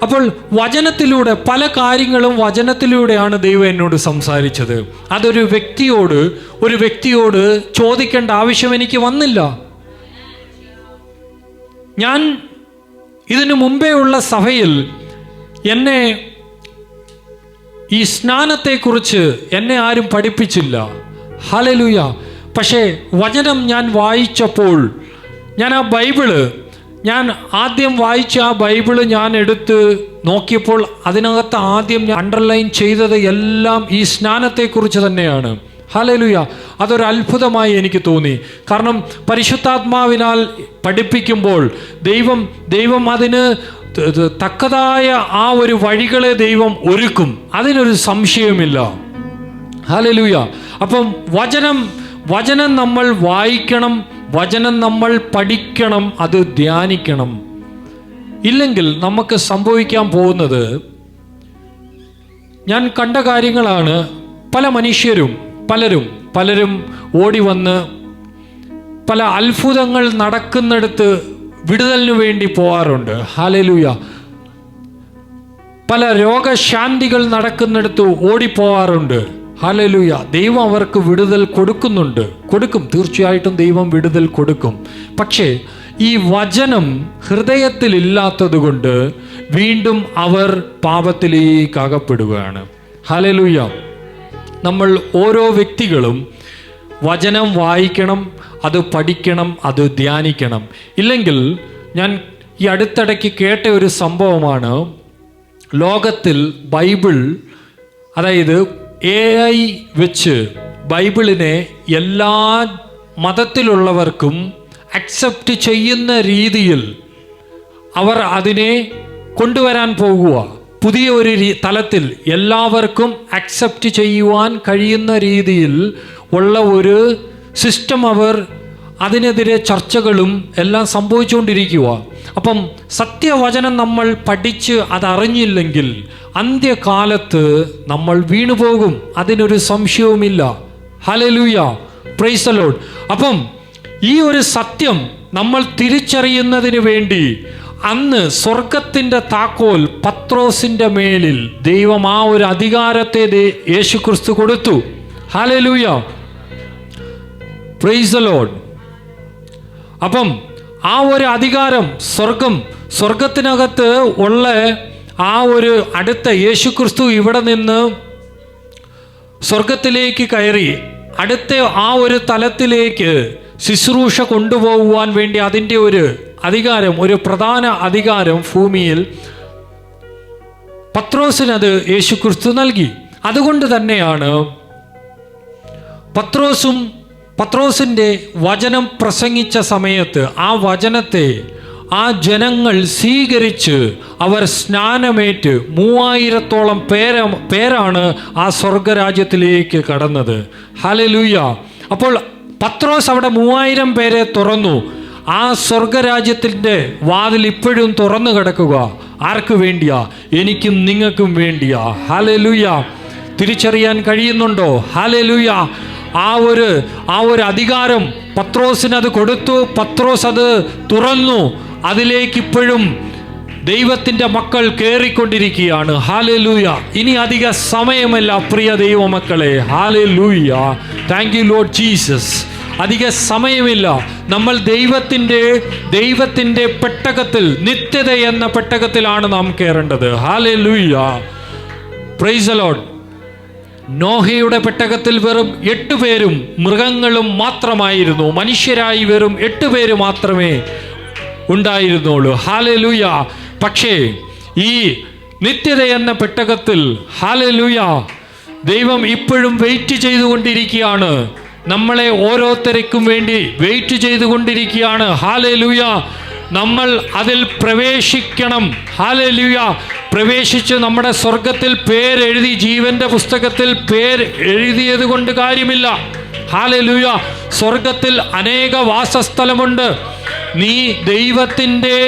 അപ്പോൾ വചനത്തിലൂടെ പല കാര്യങ്ങളും വചനത്തിലൂടെയാണ് ദൈവം എന്നോട് സംസാരിച്ചത്. അതൊരു വ്യക്തിയോട് ചോദിക്കേണ്ട ആവശ്യം എനിക്ക് വന്നില്ല. ഞാൻ ഇതിനു മുമ്പേ ഉള്ള സഭയിൽ എന്നെ ഈ സ്നാനത്തെക്കുറിച്ച് എന്നെ ആരും പഠിപ്പിച്ചില്ല. ഹല്ലേലൂയ. പക്ഷേ വചനം ഞാൻ വായിച്ചപ്പോൾ ഞാൻ ആ ബൈബിള് ഞാൻ ആദ്യം വായിച്ച ആ ബൈബിള് ഞാൻ എടുത്ത് നോക്കിയപ്പോൾ അതിനകത്ത് ആദ്യം ഞാൻ അണ്ടർലൈൻ ചെയ്തത് എല്ലാം ഈ സ്നാനത്തെക്കുറിച്ച് തന്നെയാണ്. ഹല്ലേലൂയ. അതൊരു അത്ഭുതമായി എനിക്ക് തോന്നി. കാരണം പരിശുദ്ധാത്മാവിനാൽ പഠിപ്പിക്കുമ്പോൾ ദൈവം അതിന് തക്കതായ ആ ഒരു വഴികളെ ദൈവം ഒരുക്കും, അതിനൊരു സംശയമില്ല. ഹല്ലേലൂയ. അപ്പം വചനം നമ്മൾ വായിക്കണം, വചനം നമ്മൾ പഠിക്കണം, അത് ധ്യാനിക്കണം. ഇല്ലെങ്കിൽ നമുക്ക് സംഭവിക്കാൻ പോകുന്നത്, ഞാൻ കണ്ട കാര്യങ്ങളാണ്. പല മനുഷ്യരും പലരും ഓടി വന്ന് പല അത്ഭുതങ്ങൾ നടക്കുന്നിടത്ത് വിടുതലിനു വേണ്ടി പോകാറുണ്ട്. ഹല്ലേലൂയ. പല രോഗശാന്തികൾ നടക്കുന്നിടത്ത് ഓടിപ്പോവാറുണ്ട്. ഹല്ലേലൂയ. ദൈവം അവർക്ക് വിടുതൽ കൊടുക്കും. തീർച്ചയായിട്ടും ദൈവം വിടുതൽ കൊടുക്കും. പക്ഷേ ഈ വചനം ഹൃദയത്തിൽ ഇല്ലാത്തത് കൊണ്ട് വീണ്ടും അവർ പാപത്തിലേക്ക് അകപ്പെടുകയാണ്. ഹല്ലേലൂയ. നമ്മൾ ഓരോ വ്യക്തികളും വചനം വായിക്കണം, അത് പഠിക്കണം, അത് ധ്യാനിക്കണം. ഇല്ലെങ്കിൽ ഞാൻ ഈ അടുത്തിടയ്ക്ക് കേട്ട ഒരു സംഭവമാണ്, ലോകത്തിൽ ബൈബിൾ, അതായത് AI വെച്ച് ബൈബിളിനെ എല്ലാ മതത്തിലുള്ളവർക്കും അക്സെപ്റ്റ് ചെയ്യുന്ന രീതിയിൽ അവർ അതിനെ കൊണ്ടുവരാൻ പോകുക. പുതിയ ഒരു തലത്തിൽ എല്ലാവർക്കും അക്സെപ്റ്റ് ചെയ്യുവാൻ കഴിയുന്ന രീതിയിൽ ഉള്ള ഒരു സിസ്റ്റം അവർ അതിനെതിരെ ചർച്ചകളും എല്ലാം സംഭവിച്ചുകൊണ്ടിരിക്കുക. അപ്പം സത്യവചനം നമ്മൾ പഠിച്ച് അതറിഞ്ഞില്ലെങ്കിൽ അന്ത്യകാലത്ത് നമ്മൾ വീണുപോകും, അതിനൊരു സംശയവുമില്ല. ഹല്ലേലൂയ. Praise the Lord. അപ്പം ഈ ഒരു സത്യം നമ്മൾ തിരിച്ചറിയുന്നതിന് വേണ്ടി അന്ന് സ്വർഗത്തിൻ്റെ താക്കോൽ പത്രോസിൻ്റെ മേലിൽ ദൈവം ആ ഒരു അധികാരത്തെ യേശുക്രിസ്തു കൊടുത്തു. ഹല്ലേലൂയ. Praise the Lord. അപ്പം ആ ഒരു അധികാരം സ്വർഗത്തിനകത്ത് ഉള്ള ആ ഒരു അടുത്ത യേശുക്രിസ്തു ഇവിടെ നിന്ന് സ്വർഗത്തിലേക്ക് കയറി അടുത്ത ആ ഒരു തലത്തിലേക്ക് ശുശ്രൂഷ കൊണ്ടുപോകുവാൻ വേണ്ടി അതിൻ്റെ ഒരു അധികാരം, ഒരു പ്രധാന അധികാരം ഭൂമിയിൽ പത്രോസിനത് യേശുക്രിസ്തു നൽകി. അതുകൊണ്ട് തന്നെയാണ് പത്രോസിൻ്റെ വചനം പ്രസംഗിച്ച സമയത്ത് ആ വചനത്തെ ആ ജനങ്ങൾ സ്വീകരിച്ച് അവർ സ്നാനമേറ്റ് 3000-ഓളം പേരാണ് ആ സ്വർഗരാജ്യത്തിലേക്ക് കടന്നത്. ഹല്ലേലൂയ. അപ്പോൾ പത്രോസ് അവിടെ 3000 പേരെ തുറന്നു. ആ സ്വർഗരാജ്യത്തിൻ്റെ വാതിൽ ഇപ്പോഴും തുറന്നു കിടക്കുക. ആർക്ക് വേണ്ടിയാ? എനിക്കും നിങ്ങൾക്കും വേണ്ടിയാ. ഹല്ലേലൂയ. തിരിച്ചറിയാൻ കഴിയുന്നുണ്ടോ? ഹല്ലേലൂയ. ആ ഒരു അധികാരം പത്രോസിനത് കൊടുത്തു. പത്രോസ് അത് തുറന്നു. അതിലേക്ക് ഇപ്പോഴും ദൈവത്തിൻ്റെ മക്കൾ കയറിക്കൊണ്ടിരിക്കുകയാണ്. ഹല്ലേലൂയ. ഇനി അധിക സമയമല്ല പ്രിയ ദൈവമക്കളെ. Hallelujah. Thank you Lord Jesus. അധിക സമയമില്ല. നമ്മൾ ദൈവത്തിൻ്റെ പെട്ടകത്തിൽ, നിത്യത എന്ന പെട്ടകത്തിലാണ് നാം കയറേണ്ടത്. ഹല്ലേലൂയ. Praise the Lord. നോഹയുടെ പെട്ടകത്തിൽ വെറും 8 പേരും മൃഗങ്ങളും മാത്രമായിരുന്നു. മനുഷ്യരായി വെറും 8 പേര് മാത്രമേ ഉണ്ടായിരുന്നുള്ളൂ. ഹല്ലേലൂയ. പക്ഷേ ഈ നിത്യത എന്ന പെട്ടകത്തിൽ, ഹല്ലേലൂയ, ദൈവം ഇപ്പോഴും വെയിറ്റ് ചെയ്തുകൊണ്ടിരിക്കുകയാണ്. നമ്മളെ ഓരോരുത്തർക്കും വേണ്ടി വെയിറ്റ് ചെയ്തുകൊണ്ടിരിക്കുകയാണ്. ഹല്ലേലൂയ. നമ്മൾ അതിൽ പ്രവേശിക്കണം. ഹല്ലേലൂയ. പ്രവേശിച്ച് നമ്മുടെ സ്വർഗത്തിൽ പേരെഴുതി, ജീവന്റെ പുസ്തകത്തിൽ പേര് എഴുതിയത് കൊണ്ട് കാര്യമില്ല. ഹല്ലേലൂയ. സ്വർഗത്തിൽ അനേക വാസസ്ഥലമുണ്ട്. നീ ദൈവത്തിൻ്റെ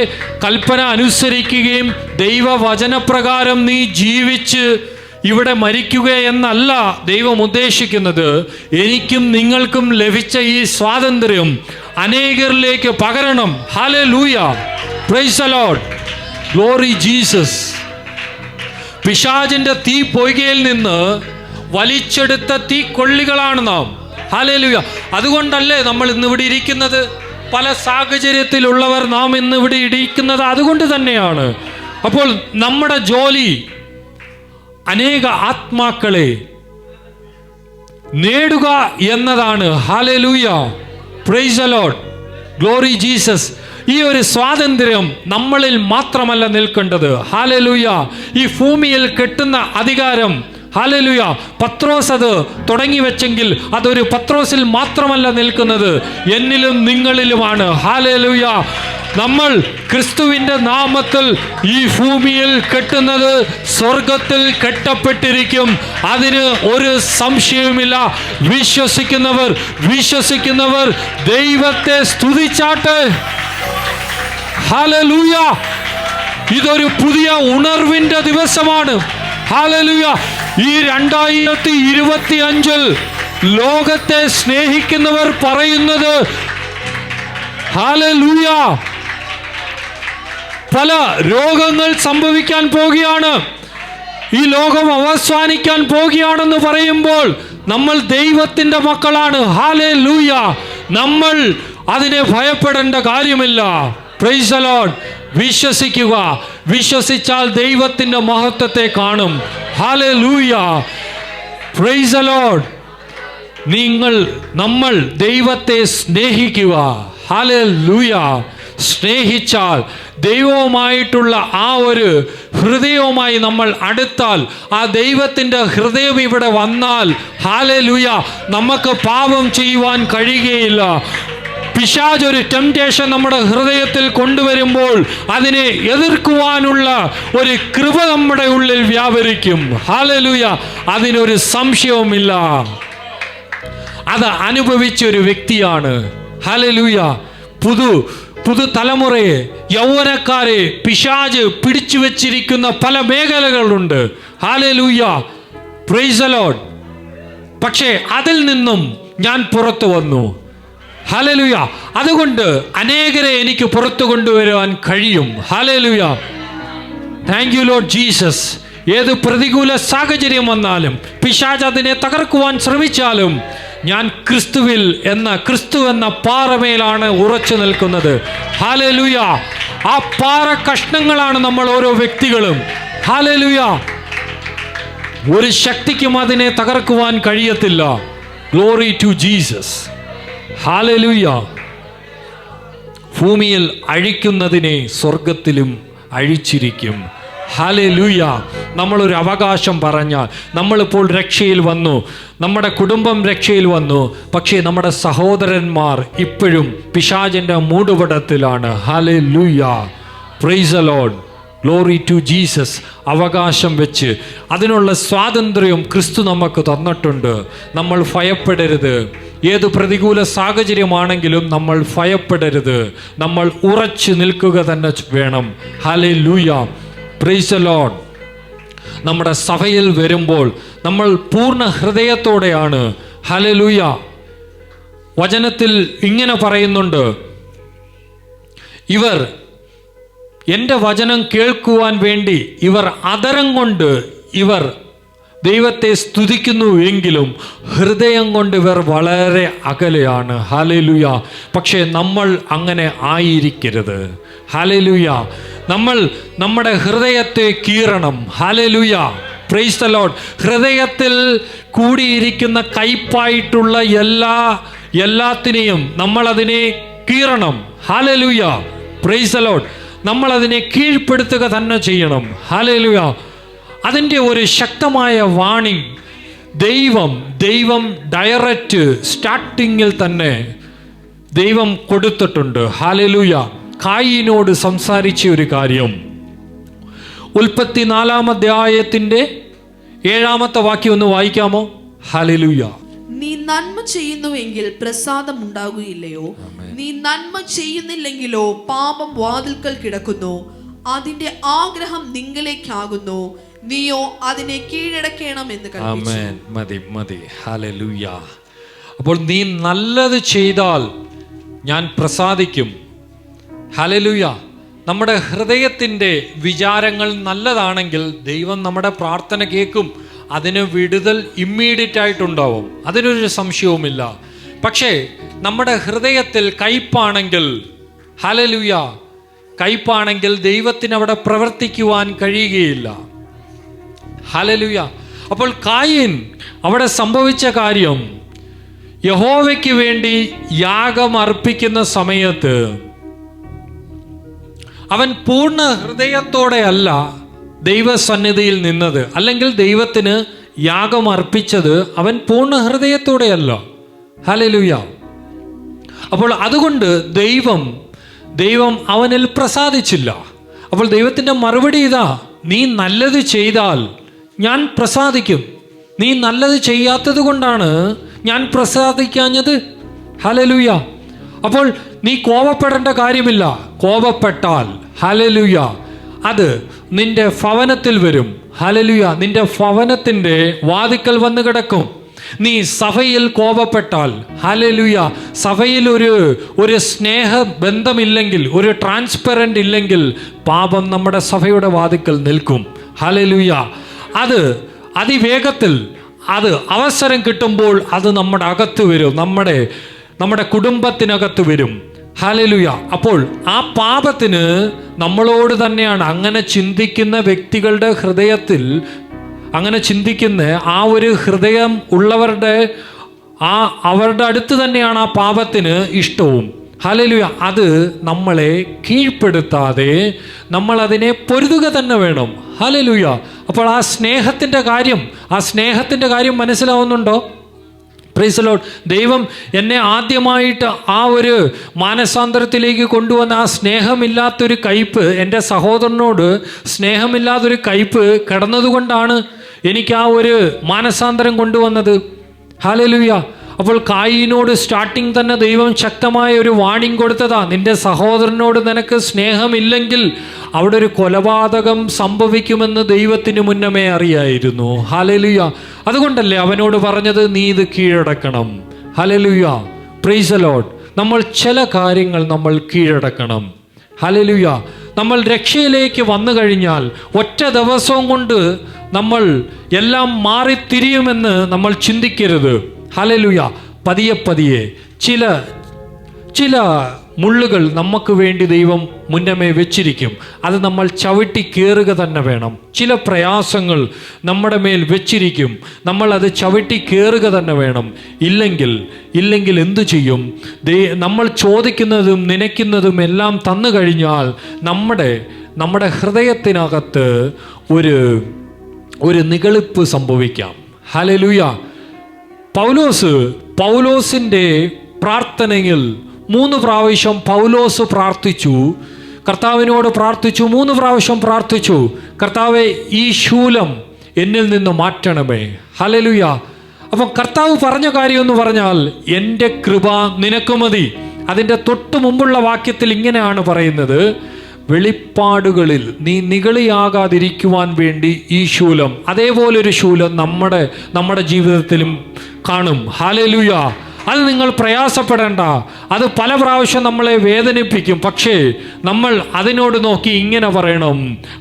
കൽപ്പന അനുസരിക്കുകയും ദൈവവചനപ്രകാരം നീ ജീവിച്ച് ഇവിടെ മരിക്കുക എന്നല്ല ദൈവം ഉദ്ദേശിക്കുന്നത്. എനിക്കും നിങ്ങൾക്കും ലഭിച്ച ഈ സ്വാതന്ത്ര്യം അനേകരിലേക്ക് പകരണം. ഹല്ലേലൂയ, praise the Lord, glory Jesus. പിശാചിന്റെ തീ പൊയ്കയിൽ നിന്ന് വലിച്ചെടുത്ത തീക്കൊള്ളികളാണ് നാം. ഹല്ലേലൂയ. അതുകൊണ്ടല്ലേ നമ്മൾ ഇന്നിവിടെ ഇരിക്കുന്നത്? പല സാഹചര്യത്തിലുള്ളവർ നാം ഇന്നിവിടെ ഇരിക്കുന്നത് അതുകൊണ്ട് തന്നെയാണ്. അപ്പോൾ നമ്മുടെ ജോലി അനേക ആത്മാക്കളെ നേടുക എന്നതാണ്. Hallelujah, praise the Lord, glory Jesus. ഈ ഒരു സ്വാതന്ത്ര്യം നമ്മളിൽ മാത്രമല്ല നിൽക്കേണ്ടത്. ഹല്ലേലൂയ. ഈ ഭൂമിയിൽ കിട്ടുന്ന അധികാരം, ഹല്ലേലൂയ, പത്രോസ് അത് തുടങ്ങി വെച്ചെങ്കിൽ അതൊരു പത്രോസിൽ മാത്രമല്ല നിൽക്കുന്നത്, എന്നിലും നിങ്ങളിലുമാണ്. ഹല്ലേലൂയ. നമ്മൾ ക്രിസ്തുവിൻ്റെ നാമത്തിൽ ഈ ഭൂമിയിൽ കെട്ടുന്നത് സ്വർഗത്തിൽ കെട്ടപ്പെട്ടിരിക്കും. അതിന് ഒരു സംശയവുമില്ല. വിശ്വസിക്കുന്നവർ ദൈവത്തെ സ്തുതിച്ചാട്ടെ. ഹല്ലേലൂയ. ഇതൊരു പുതിയ ഉണർവിന്റെ ദിവസമാണ്. ഹല്ലേലൂയ. ഈ 2025 ലോകത്തെ സ്നേഹിക്കുന്നവർ പറയുന്നത് ഹല്ലേലൂയ, പല രോഗങ്ങൾ സംഭവിക്കാൻ പോകുകയാണ്, ഈ ലോകം അവസാനിക്കാൻ പോകുകയാണെന്ന് പറയുമ്പോൾ നമ്മൾ ദൈവത്തിൻ്റെ മക്കളാണ്. ഹല്ലേലൂയ. നമ്മൾ അതിനെ ഭയപ്പെടേണ്ട കാര്യമില്ല. Price the Lord. വിശ്വസിക്കുക. വിശ്വസിച്ചാൽ ദൈവത്തിൻ്റെ മഹത്വത്തെ കാണും. Hallelujah, praise the Lord. നമ്മൾ ദൈവത്തെ സ്നേഹിക്കുക. ഹല്ലേലൂയ. സ്നേഹിച്ചാൽ ദൈവവുമായിട്ടുള്ള ആ ഒരു ഹൃദയവുമായി നമ്മൾ അടുത്താൽ, ആ ദൈവത്തിൻ്റെ ഹൃദയം ഇവിടെ വന്നാൽ, ഹല്ലേലൂയ, നമുക്ക് പാപം ചെയ്യുവാൻ കഴിയുകയില്ല. പിശാച് ഒരു ടെംപ്റ്റേഷൻ നമ്മുടെ ഹൃദയത്തിൽ കൊണ്ടുവരുമ്പോൾ അതിനെ എതിർക്കുവാനുള്ള ഒരു കൃപ നമ്മുടെ ഉള്ളിൽ വ്യാപരിക്കും. ഹല്ലേലൂയ. അതിനൊരു സംശയവുമില്ല. അത് അനുഭവിച്ചൊരു വ്യക്തിയാണ്. ഹല്ലേലൂയ. പുതു തലമുറയെ, യൗവനക്കാരെ പിശാച് പിടിച്ചു വെച്ചിരിക്കുന്ന പല മേഖലകളുണ്ട്. Hallelujah, praise the Lord. പക്ഷേ അതിൽ നിന്നും ഞാൻ പുറത്തു വന്നു. ഹല്ലേലൂയ. അതുകൊണ്ട് അനേകരെ എനിക്ക് പുറത്തു കൊണ്ടുവരുവാൻ കഴിയും. Hallelujah. Thank you Lord Jesus. ഏത് പ്രതികൂല സാഹചര്യം വന്നാലും, പിശാച് അതിനെ തകർക്കുവാൻ ശ്രമിച്ചാലും, ഞാൻ ക്രിസ്തു എന്ന പാറമേലാണ് ഉറച്ചു നിൽക്കുന്നത്. ഹല്ലേലൂയ. ആ പാറ കഷ്ണങ്ങളാണ് നമ്മൾ ഓരോ വ്യക്തികളും. ഹല്ലേലൂയ. ഒരു ശക്തിക്കും അതിനെ തകർക്കുവാൻ കഴിയത്തില്ല. Glory to Jesus. ഹല്ലേലൂയ. ഭൂമിയിൽ അഴിക്കുന്നതിനെ സ്വർഗത്തിലും അഴിച്ചിരിക്കും. ഹല്ലേലൂയ. നമ്മളൊരു അവകാശം പറഞ്ഞാൽ, നമ്മളിപ്പോൾ രക്ഷയിൽ വന്നു, നമ്മുടെ കുടുംബം രക്ഷയിൽ വന്നു, പക്ഷേ നമ്മുടെ സഹോദരന്മാർ ഇപ്പോഴും പിശാചിൻ്റെ മൂടുപടത്തിലാണ്. ഹല്ലേലൂയ, praise the Lord, glory to Jesus. അവകാശം വെച്ച് അതിനുള്ള സ്വാതന്ത്ര്യം ക്രിസ്തു നമുക്ക് തന്നിട്ടുണ്ട്. നമ്മൾ ഭയപ്പെടരുത്. ഏത് പ്രതികൂല സാഹചര്യമാണെങ്കിലും നമ്മൾ ഭയപ്പെടരുത്. നമ്മൾ ഉറച്ചു നിൽക്കുക തന്നെ വേണം. Hallelujah, praise the Lord. നമ്മുടെ സഭയിൽ വരുമ്പോൾ നമ്മൾ പൂർണ്ണ ഹൃദയത്തോടെയാണ്. ഹല്ലേലൂയ. വചനത്തിൽ ഇങ്ങനെ പറയുന്നുണ്ട്, ഇവർ എൻ്റെ വചനം കേൾക്കുവാൻ വേണ്ടി ഇവർ അതരം കൊണ്ട് ഇവർ ദൈവത്തെ സ്തുതിക്കുന്നു എങ്കിലും ഹൃദയം കൊണ്ട് ഇവർ വളരെ അകലെയാണ്. ഹല്ലേലൂയ. പക്ഷേ നമ്മൾ അങ്ങനെ ആയിരിക്കരുത്. ഹല്ലേലൂയ. നമ്മൾ നമ്മുടെ ഹൃദയത്തെ കീറണം. ഹല്ലേലൂയ, പ്രൈസ് ദി ലോർഡ്. ഹൃദയത്തിൽ കൂടിയിരിക്കുന്ന കയ്പായിട്ടുള്ള എല്ലാത്തിനെയും നമ്മളതിനെ കീറണം. ഹല്ലേലൂയ, പ്രൈസ് ദി ലോർഡ്. നമ്മളതിനെ കീഴ്പ്പെടുത്തുക തന്നെ ചെയ്യണം. ഹല്ലേലൂയ. അതിൻ്റെ ഒരു ശക്തമായ വാണിംഗ് ദൈവം ഡയറക്റ്റ് സ്റ്റാർട്ടിങ്ങിൽ തന്നെ ദൈവം കൊടുത്തിട്ടുണ്ട്. ഹല്ലേലൂയ. കായീനോട് സംസാരിച്ച ഒരു കാര്യം, ഉൽപ്പത്തി 4-ാം അധ്യായത്തിൻ്റെ 7-ാമത്തെ വാക്യം ഒന്ന് വായിക്കാമോ? ഹല്ലേലൂയ. നീ നന്മ ചെയ്യുന്നുവെങ്കിൽ പ്രസാദം ഉണ്ടാകുകയില്ലയോ? നീ നന്മ ചെയ്യുന്നില്ലെങ്കിലോ പാപം വാതിൽക്കൽ കിടക്കുന്നു, അതിന്റെ ആഗ്രഹം നിങ്ങളിലേക്കാകുന്നു, നീയോ അതിനെ കീഴടക്കണം എന്ന് കൽപ്പിച്ചു. മതി മതി. ഹല്ലേലൂയ. അപ്പോൾ നീ നല്ലത് ചെയ്താൽ ഞാൻ പ്രസാദിക്കും. ഹല്ലേലൂയ. നമ്മുടെ ഹൃദയത്തിൻ്റെ വിചാരങ്ങൾ നല്ലതാണെങ്കിൽ ദൈവം നമ്മുടെ പ്രാർത്ഥന കേൾക്കും. അതിന് വിടുതൽ ഇമ്മീഡിയറ്റ് ആയിട്ടുണ്ടാവും, അതിനൊരു സംശയവുമില്ല. പക്ഷേ നമ്മുടെ ഹൃദയത്തിൽ കയ്പാണെങ്കിൽ, ഹല്ലേലൂയ, കയ്പാണെങ്കിൽ ദൈവത്തിന് അവിടെ പ്രവർത്തിക്കുവാൻ കഴിയുകയില്ല. ഹല്ലേലൂയ. അപ്പോൾ കായീൻ അവിടെ സംഭവിച്ച കാര്യം, യഹോവയ്ക്ക് വേണ്ടി യാഗം അർപ്പിക്കുന്ന സമയത്ത് അവൻ പൂർണ്ണ ഹൃദയത്തോടെ അല്ല ദൈവസന്നിധിയിൽ നിന്നത്, അല്ലെങ്കിൽ ദൈവത്തിന് യാഗം അർപ്പിച്ചത് അവൻ പൂർണ്ണ ഹൃദയത്തോടെയല്ല. ഹല്ലേലൂയ. അപ്പോൾ അതുകൊണ്ട് ദൈവം അവനിൽ പ്രസാദിച്ചില്ല. അപ്പോൾ ദൈവത്തിൻ്റെ മറുപടി ഇതാ, നീ നല്ലത് ചെയ്താൽ ഞാൻ പ്രസാദിക്കും. നീ നല്ലത് ചെയ്യാത്തത് കൊണ്ടാണ് ഞാൻ പ്രസാദിക്കാഞ്ഞത്. ഹല്ലേലൂയ. അപ്പോൾ നീ കോപപ്പെടേണ്ട കാര്യമില്ല. കോപപ്പെട്ടാൽ, ഹല്ലേലൂയ, അത് നിന്റെ ഭവനത്തിൽ വരും. ഹല്ലേലൂയ. നിന്റെ ഭവനത്തിൻ്റെ വാതിക്കൽ വന്ന് കിടക്കും. നീ സഭയിൽ കോപപ്പെട്ടാൽ, ഹല്ലേലൂയ, സഭയിൽ ഒരു സ്നേഹ ബന്ധമില്ലെങ്കിൽ, ഒരു ട്രാൻസ്പെറൻ്റ് ഇല്ലെങ്കിൽ പാപം നമ്മുടെ സഭയുടെ വാതിക്കൽ നിൽക്കും. ഹല്ലേലൂയ. അത് അതിവേഗത്തിൽ, അത് അവസരം കിട്ടുമ്പോൾ അത് നമ്മുടെ അകത്ത് വരും, നമ്മുടെ കുടുംബത്തിനകത്ത് വരും. ഹല്ലേലൂയ. അപ്പോൾ ആ പാപത്തിന് നമ്മളോട് തന്നെയാണ്. അങ്ങനെ ചിന്തിക്കുന്ന വ്യക്തികളുടെ ഹൃദയത്തിൽ, അങ്ങനെ ചിന്തിക്കുന്ന ആ ഒരു ഹൃദയം ഉള്ളവരുടെ അവരുടെ അടുത്ത് തന്നെയാണ് ആ പാപത്തിന് ഇഷ്ടവും. ഹല്ലേലൂയ. അത് നമ്മളെ കീഴ്പ്പെടുത്താതെ നമ്മൾ അതിനെ പൊരുതുക തന്നെ വേണം. ഹല്ലേലൂയ. അപ്പോൾ ആ സ്നേഹത്തിൻ്റെ കാര്യം മനസ്സിലാവുന്നുണ്ടോ? Price the Lord. ദൈവം എന്നെ ആദ്യമായിട്ട് ആ ഒരു മാനസാന്തരത്തിലേക്ക് കൊണ്ടുവന്ന ആ സ്നേഹമില്ലാത്തൊരു കയ്പ്, എൻ്റെ സഹോദരനോട് സ്നേഹമില്ലാത്തൊരു കയ്പ് കിടന്നതുകൊണ്ടാണ് എനിക്ക് ആ ഒരു മാനസാന്തരം കൊണ്ടുവന്നത്. ഹല്ലേലൂയ. അപ്പോൾ കായീനോട് സ്റ്റാർട്ടിങ് തന്നെ ദൈവം ശക്തമായ ഒരു വാണിംഗ് കൊടുത്തതാ, നിന്റെ സഹോദരനോട് നിനക്ക് സ്നേഹമില്ലെങ്കിൽ അവിടെ ഒരു കൊലപാതകം സംഭവിക്കുമെന്ന് ദൈവത്തിന് മുന്നമേ അറിയായിരുന്നു. ഹല്ലേലൂയ. അതുകൊണ്ടല്ലേ അവനോട് പറഞ്ഞത്, നീ ഇത് കീഴടക്കണം. ഹല്ലേലൂയ. Praise the Lord. നമ്മൾ ചില കാര്യങ്ങൾ നമ്മൾ കീഴടക്കണം. ഹല്ലേലൂയ. നമ്മൾ രക്ഷയിലേക്ക് വന്നു കഴിഞ്ഞാൽ ഒറ്റ ദിവസവും കൊണ്ട് നമ്മൾ എല്ലാം മാറിത്തിരിയുമെന്ന് നമ്മൾ ചിന്തിക്കരുത്. ഹല്ലേലൂയ. പതിയെ ചില മുള്ളുകൾ നമുക്ക് വേണ്ടി ദൈവം മുന്നമേ വെച്ചിരിക്കും. അത് നമ്മൾ ചവിട്ടി കയറുക തന്നെ വേണം. ചില പ്രയാസങ്ങൾ നമ്മുടെ മേൽ വെച്ചിരിക്കും, നമ്മൾ അത് ചവിട്ടി കയറുക തന്നെ വേണം. ഇല്ലെങ്കിൽ എന്തു ചെയ്യും? നമ്മൾ ചോദിക്കുന്നതും നനയ്ക്കുന്നതും എല്ലാം തന്നു കഴിഞ്ഞാൽ നമ്മുടെ ഹൃദയത്തിനകത്ത് ഒരു നിഗളിപ്പ് സംഭവിക്കാം. ഹല്ലേലൂയ. പൗലോസിൻ്റെ പ്രാർത്ഥനയിൽ 3 പ്രാവശ്യം പൗലോസ് പ്രാർത്ഥിച്ചു, കർത്താവിനോട് പ്രാർത്ഥിച്ചു. 3 പ്രാവശ്യം പ്രാർത്ഥിച്ചു, കർത്താവേ, ഈ ശൂലം എന്നിൽ നിന്ന് മാറ്റണമേ. ഹല്ലേലൂയ. അപ്പം കർത്താവ് പറഞ്ഞ കാര്യം എന്ന് പറഞ്ഞാൽ, എൻ്റെ കൃപ നിനക്ക് മതി. അതിൻ്റെ തൊട്ട് മുമ്പുള്ള വാക്യത്തിൽ ഇങ്ങനെയാണ് പറയുന്നത്, വെളിപ്പാടുകളിൽ നീ നിഗളിയാകാതിരിക്കുവാൻ വേണ്ടി ഈ ശൂലം, അതേപോലൊരു ശൂലം നമ്മുടെ ജീവിതത്തിലും കാണും. ഹല്ലേലൂയ. അത് നിങ്ങൾ പ്രയാസപ്പെടേണ്ട. അത് പല പ്രാവശ്യം നമ്മളെ വേദനിപ്പിക്കും. പക്ഷേ നമ്മൾ അതിനോട് നോക്കി ഇങ്ങനെ പറയണം,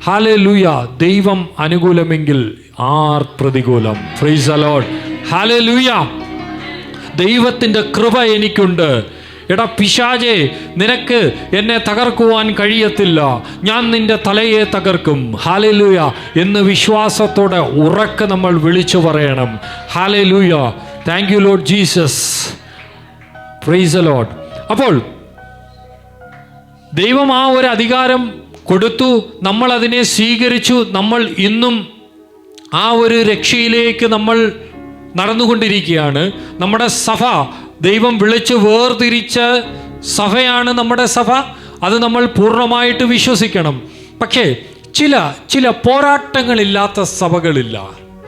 ഹല്ലേലൂയ, ദൈവം അനുകൂലമെങ്കിൽ ആർ പ്രതികൂലം. Praise the Lord. ഹല്ലേലൂയ. ദൈവത്തിൻ്റെ കൃപ എനിക്കുണ്ട്. എടാ പിശാചേ, നിനക്ക് എന്നെ തകർക്കുവാൻ കഴിയത്തില്ല, ഞാൻ നിന്റെ തലയെ തകർക്കും. ഹല്ലേലൂയ എന്ന് വിശ്വാസത്തോടെ ഉറക്കെ നമ്മൾ വിളിച്ചു പറയണം. Hallelujah. Thank you Lord Jesus. Praise the Lord. അപ്പോൾ ദൈവം ആ ഒരു അധികാരം കൊടുത്തു, നമ്മൾ അതിനെ സ്വീകരിച്ചു. നമ്മൾ ഇന്നും ആ ഒരു രക്ഷയിലേക്ക് നമ്മൾ നടന്നുകൊണ്ടിരിക്കുകയാണ്. നമ്മുടെ സഭ ദൈവം വിളിച്ച് വേർതിരിച്ച സഭയാണ് നമ്മുടെ സഭ. അത് നമ്മൾ പൂർണ്ണമായിട്ട് വിശ്വസിക്കണം. പക്ഷേ ചില പോരാട്ടങ്ങളില്ലാത്ത സഭകളില്ല.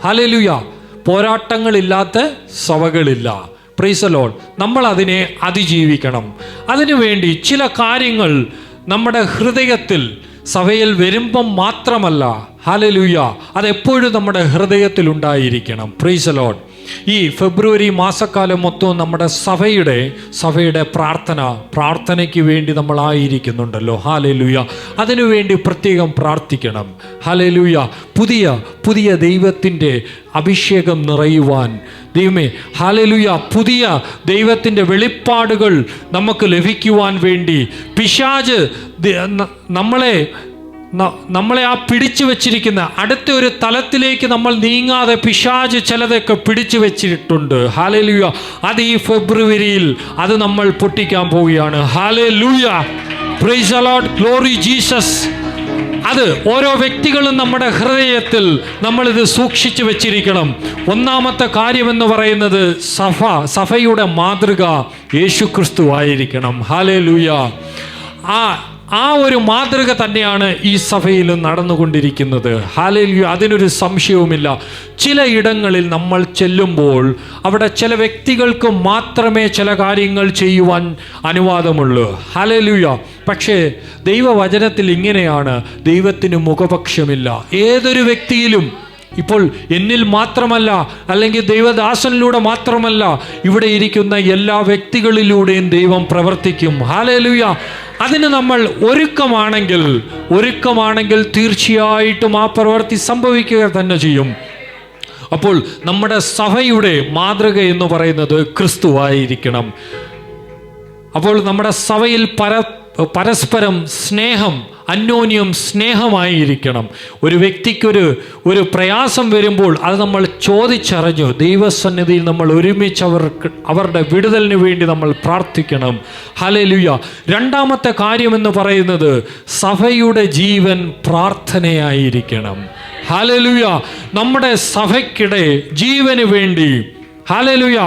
ഹല്ലേലൂയ. പോരാട്ടങ്ങളില്ലാത്ത സഭകളില്ല. Praise the Lord. നമ്മൾ അതിനെ അതിജീവിക്കണം. അതിനുവേണ്ടി ചില കാര്യങ്ങൾ നമ്മുടെ ഹൃദയത്തിൽ സഭയിൽ വരുമ്പം മാത്രമല്ല, ഹല്ലേലൂയ, അതെപ്പോഴും നമ്മുടെ ഹൃദയത്തിൽ ഉണ്ടായിരിക്കണം. Price the Lord. ഈ ഫെബ്രുവരി മാസക്കാലം മൊത്തവും നമ്മുടെ സഭയുടെ പ്രാർത്ഥനയ്ക്ക് വേണ്ടി നമ്മളായിരിക്കുന്നുണ്ടല്ലോ. ഹല്ലേലൂയ. അതിനുവേണ്ടി പ്രത്യേകം പ്രാർത്ഥിക്കണം. ഹല്ലേലൂയ. പുതിയ ദൈവത്തിൻ്റെ അഭിഷേകം നിറയുവാൻ, ദൈവമേ, ഹല്ലേലൂയ, പുതിയ ദൈവത്തിൻ്റെ വെളിപ്പാടുകൾ നമുക്ക് ലഭിക്കുവാൻ വേണ്ടി പിശാച് നമ്മളെ ആ പിടിച്ചു വച്ചിരിക്കുന്ന അടുത്ത ഒരു തലത്തിലേക്ക് നമ്മൾ നീങ്ങാതെ പിശാച് ചിലതൊക്കെ പിടിച്ചു വെച്ചിട്ടുണ്ട്. ഹല്ലേലൂയ. അത് ഈ ഫെബ്രുവരിയിൽ അത് നമ്മൾ പൊട്ടിക്കാൻ പോവുകയാണ്. Hallelujah. Praise the Lord. Glory Jesus. അത് ഓരോ വ്യക്തികളും നമ്മുടെ ഹൃദയത്തിൽ നമ്മളിത് സൂക്ഷിച്ചു വെച്ചിരിക്കണം. ഒന്നാമത്തെ കാര്യമെന്ന് പറയുന്നത് സഭയുടെ മാതൃക യേശുക്രിസ്തു ആയിരിക്കണം. ഹല്ലേലൂയ. ആ ഒരു മാതൃക തന്നെയാണ് ഈ സഭയിൽ നടന്നുകൊണ്ടിരിക്കുന്നത്. ഹല്ലേലൂയ. അതിനൊരു സംശയവുമില്ല. ചില ഇടങ്ങളിൽ നമ്മൾ ചെല്ലുമ്പോൾ അവിടെ ചില വ്യക്തികൾക്ക് മാത്രമേ ചില കാര്യങ്ങൾ ചെയ്യുവാൻ അനുവാദമുള്ളൂ. ഹല്ലേലൂയ. പക്ഷേ ദൈവവചനത്തിൽ ഇങ്ങനെയാണ്, ദൈവത്തിന് മുഖപക്ഷമില്ല. ഏതൊരു വ്യക്തിയിലും, ഇപ്പോൾ എന്നിൽ മാത്രമല്ല, അല്ലെങ്കിൽ ദൈവദാസനിലൂടെ മാത്രമല്ല, ഇവിടെ ഇരിക്കുന്ന എല്ലാ വ്യക്തികളിലൂടെയും ദൈവം പ്രവർത്തിക്കും. ഹല്ലേലൂയ. അതിന് നമ്മൾ ഒരുക്കമാണെങ്കിൽ തീർച്ചയായിട്ടും ആ പ്രവൃത്തി സംഭവിക്കുക തന്നെ ചെയ്യും. അപ്പോൾ നമ്മുടെ സഭയുടെ മാതൃക എന്ന് പറയുന്നത് ക്രിസ്തുവായിരിക്കണം. അപ്പോൾ നമ്മുടെ സഭയിൽ പരസ്പരം സ്നേഹം, അന്യോന്യം സ്നേഹമായിരിക്കണം. ഒരു വ്യക്തിക്കൊരു പ്രയാസം വരുമ്പോൾ അത് നമ്മൾ ചോദിച്ചറിഞ്ഞു ദൈവസന്നിധിയിൽ നമ്മൾ ഒരുമിച്ച് അവരുടെ വിടുതലിന് വേണ്ടി നമ്മൾ പ്രാർത്ഥിക്കണം. ഹല്ലേലൂയ. രണ്ടാമത്തെ കാര്യമെന്ന് പറയുന്നത് സഭയുടെ ജീവൻ പ്രാർത്ഥനയായിരിക്കണം. ഹല്ലേലൂയ. നമ്മുടെ സഭയ്ക്കിടെ ജീവന് വേണ്ടി, ഹല്ലേലൂയ,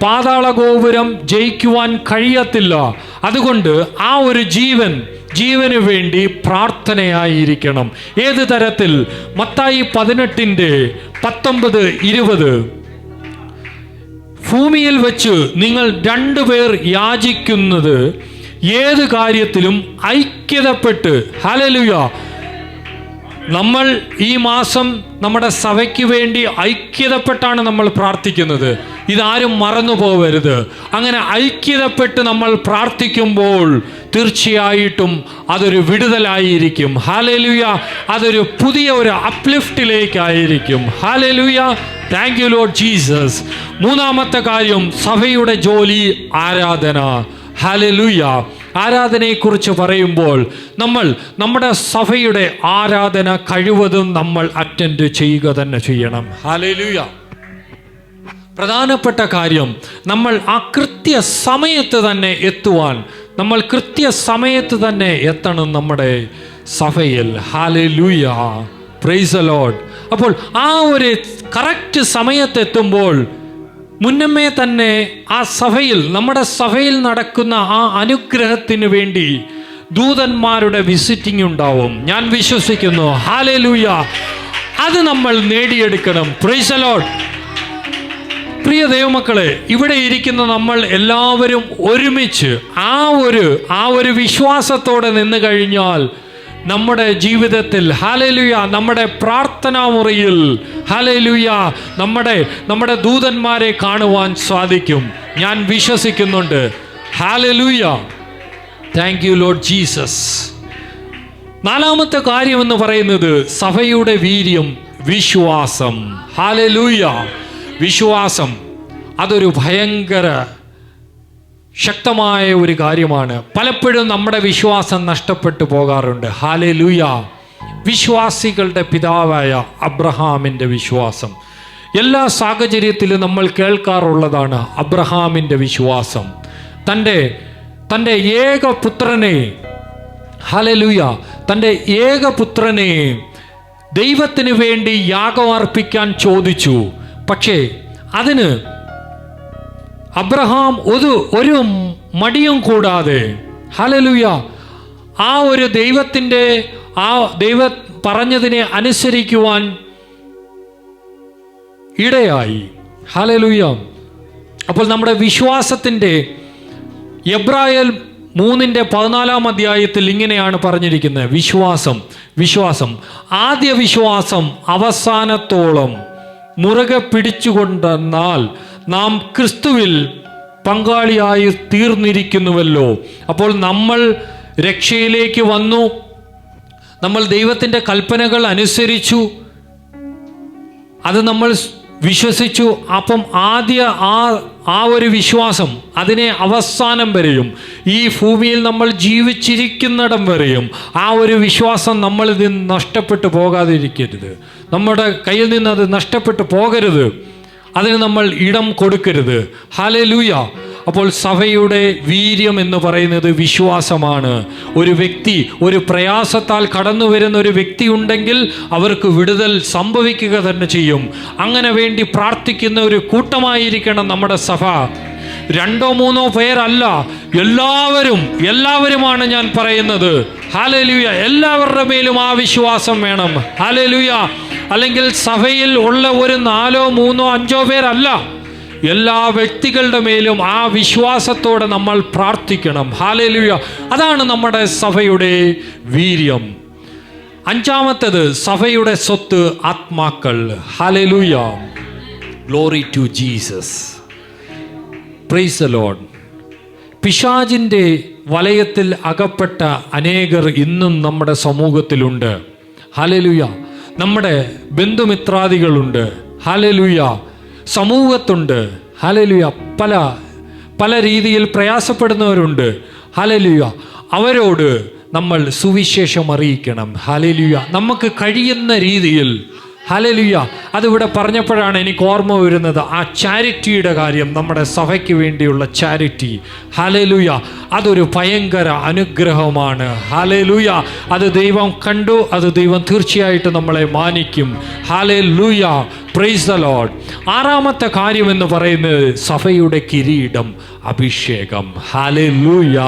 പാതാള ഗോപുരം ജയിക്കുവാൻ കഴിയത്തില്ല. അതുകൊണ്ട് ആ ഒരു ജീവന് വേണ്ടി പ്രാർത്ഥനയായിരിക്കണം. ഏത് തരത്തിൽ? മത്തായി 18:19-20 ഭൂമിയിൽ വെച്ച് നിങ്ങൾ 2 പേർ യാചിക്കുന്നത് ഏത് കാര്യത്തിലും ഐക്യതപ്പെട്ട്, ഹല്ലേലൂയ, നമ്മൾ ഈ മാസം നമ്മുടെ സഭയ്ക്ക് വേണ്ടി ഐക്യതപ്പെട്ടാണ് നമ്മൾ പ്രാർത്ഥിക്കുന്നത്. ഇതാരും മറന്നു പോകരുത്. അങ്ങനെ ഐക്യതപ്പെട്ട് നമ്മൾ പ്രാർത്ഥിക്കുമ്പോൾ തീർച്ചയായിട്ടും അതൊരു വിടുതലായിരിക്കും. ഹല്ലേലൂയ. അതൊരു പുതിയ ഒരു അപ്ലിഫ്റ്റിലേക്കായിരിക്കും. ഹല്ലേലൂയ. Thank you Lord Jesus. മൂന്നാമത്തെ കാര്യം, സഭയുടെ ജോലി ആരാധന. ഹല്ലേലൂയ. ആരാധനയെക്കുറിച്ച് പറയുമ്പോൾ നമ്മുടെ സഭയുടെ ആരാധന കഴിവതും നമ്മൾ അറ്റൻഡ് ചെയ്യുക തന്നെ ചെയ്യണം. ഹല്ലേലൂയ. പ്രധാനപ്പെട്ട കാര്യം, നമ്മൾ ആ കൃത്യസമയത്ത് തന്നെ എത്തണം നമ്മുടെ സഭയിൽ. ഹല്ലേലൂയ. Praise the Lord. അപ്പോൾ ആ ഒരു കറക്റ്റ് സമയത്തെത്തുമ്പോൾ മുന്നമേ തന്നെ ആ നമ്മുടെ സഭയിൽ നടക്കുന്ന ആ അനുഗ്രഹത്തിന് വേണ്ടി ദൂതന്മാരുടെ വിസിറ്റിംഗ് ഉണ്ടാവും. ഞാൻ വിശ്വസിക്കുന്നു. ഹല്ലേലൂയ. അത് നമ്മൾ നേടിയെടുക്കണം. Praise the Lord. പ്രിയ ദൈവമക്കളെ, ഇവിടെ ഇരിക്കുന്ന നമ്മൾ എല്ലാവരും ഒരുമിച്ച് ആ ഒരു വിശ്വാസത്തോടെ നിന്ന് കഴിഞ്ഞാൽ നമ്മുടെ ജീവിതത്തിൽ, ഹല്ലേലൂയ, നമ്മുടെ പ്രാർത്ഥനാ മുറിയിൽ, ഹല്ലേലൂയ, നമ്മുടെ ദൂതന്മാരെ കാണുവാൻ സാധിക്കും. ഞാൻ വിശ്വസിക്കുന്നുണ്ട്. Hallelujah. Thank you Lord Jesus. നാലാമത്തെ കാര്യമെന്ന് പറയുന്നത് സഭയുടെ വീര്യം, വിശ്വാസം. ഹല്ലേലൂയ. വിശ്വാസം അതൊരു ഭയങ്കര ശക്തമായ ഒരു കാര്യമാണ്. പലപ്പോഴും നമ്മുടെ വിശ്വാസം നഷ്ടപ്പെട്ടു പോകാറുണ്ട്. ഹല്ലേലൂയ. വിശ്വാസികളുടെ പിതാവായ അബ്രഹാമിൻ്റെ വിശ്വാസം എല്ലാ സാഹചര്യത്തിലും നമ്മൾ കേൾക്കാറുള്ളതാണ്. അബ്രഹാമിൻ്റെ വിശ്വാസം തൻ്റെ ഏകപുത്രനെ, ഹല്ലേലൂയ, തൻ്റെ ഏകപുത്രനെ ദൈവത്തിന് വേണ്ടി യാഗം അർപ്പിക്കാൻ ചോദിച്ചു. പക്ഷേ അതിന് അബ്രഹാം ഒരു മടിയും കൂടാതെ, ഹല്ലേലൂയ, ആ ഒരു ദൈവം പറഞ്ഞതിനെ അനുസരിക്കുവാൻ ഇടയായി. ഹല്ലേലൂയ. അപ്പോൾ നമ്മുടെ വിശ്വാസത്തിൻ്റെ എബ്രായർ 3:14 ഇങ്ങനെയാണ് പറഞ്ഞിരിക്കുന്നത്. വിശ്വാസം ആദ്യ വിശ്വാസം അവസാനത്തോളം മുറുകെ പിടിച്ചുകൊണ്ടെന്നാൽ നാം ക്രിസ്തുവിൽ പങ്കാളിയായി തീർന്നിരിക്കുന്നുവല്ലോ. അപ്പോൾ നമ്മൾ രക്ഷയിലേക്ക് വന്നു, നമ്മൾ ദൈവത്തിൻ്റെ കൽപ്പനകൾ അനുസരിച്ചു, അത് നമ്മൾ വിശ്വസിച്ചു. അപ്പം ആദ്യ ആ ഒരു വിശ്വാസം അതിനെ അവസാനം വരെയും ഈ ഭൂമിയിൽ നമ്മൾ ജീവിച്ചിരിക്കുന്നിടം വരെയും ആ ഒരു വിശ്വാസം നമ്മളിൽ നിന്ന് നഷ്ടപ്പെട്ടു പോകാതിരിക്കരുത്. നമ്മുടെ കയ്യിൽ നിന്ന് അത് നഷ്ടപ്പെട്ടു പോകരുത്. അതിന് നമ്മൾ ഇടം കൊടുക്കരുത്. ഹല്ലേലൂയ. അപ്പോൾ സഭയുടെ വീര്യം എന്ന് പറയുന്നത് വിശ്വാസമാണ്. ഒരു വ്യക്തി ഒരു പ്രയാസത്താൽ കടന്നു വരുന്ന ഒരു വ്യക്തി ഉണ്ടെങ്കിൽ അവർക്ക് വിടുതൽ സംഭവിക്കുക തന്നെ ചെയ്യും. അങ്ങനെ വേണ്ടി പ്രാർത്ഥിക്കുന്ന ഒരു കൂട്ടമായിരിക്കണം നമ്മുടെ സഭ. 2-3 പേരല്ല, എല്ലാവരുമാണ് ഞാൻ പറയുന്നത്. ഹല്ലേലൂയ. എല്ലാവരുടെ മേലും ആ വിശ്വാസം വേണം. ഹല്ലേലൂയ. അല്ലെങ്കിൽ സഭയിൽ ഉള്ള ഒരു 4, 3, 5 പേരല്ല, എല്ലാ വ്യക്തികളുടെ മേലും ആ വിശ്വാസത്തോടെ നമ്മൾ പ്രാർത്ഥിക്കണം. ഹല്ലേലൂയ. അതാണ് നമ്മുടെ സഭയുടെ വീര്യം. 5-മത്തേത് സഭയുടെ സ്വത്ത് ആത്മാക്കൾ. Hallelujah. Glory to Jesus. Praise the Lord. പിശാചിൻ്റെ വലയത്തിൽ അകപ്പെട്ട അനേകർ ഇന്നും നമ്മുടെ സമൂഹത്തിലുണ്ട്. ഹല്ലേലൂയ. നമ്മുടെ ബന്ധുമിത്രാദികളുണ്ട്. ഹല്ലേലൂയ. സമൂഹത്തുണ്ട്. ഹല്ലേലൂയ. പല രീതിയിൽ പ്രയാസപ്പെടുന്നവരുണ്ട്. ഹല്ലേലൂയ. അവരോട് നമ്മൾ സുവിശേഷം അറിയിക്കണം. ഹല്ലേലൂയ. നമുക്ക് കഴിയുന്ന രീതിയിൽ. ഹല്ലേലൂയ. അതിവിടെ പറഞ്ഞപ്പോഴാണ് എനിക്ക് ഓർമ്മ വരുന്നത് ആ ചാരിറ്റിയുടെ കാര്യം, നമ്മുടെ സഭയ്ക്ക് വേണ്ടിയുള്ള ചാരിറ്റി. ഹല്ലേലൂയ. അതൊരു ഭയങ്കര അനുഗ്രഹമാണ്. ഹല്ലേലൂയ. അത് ദൈവം കണ്ടു, അത് ദൈവം തീർച്ചയായിട്ടും നമ്മളെ മാനിക്കും. ഹല്ലേലൂയ. Praise the Lord. 6-മത്തെ കാര്യം എന്ന് പറയുന്നത് സഭയുടെ കിരീടം, അഭിഷേകം. ഹല്ലേലൂയ.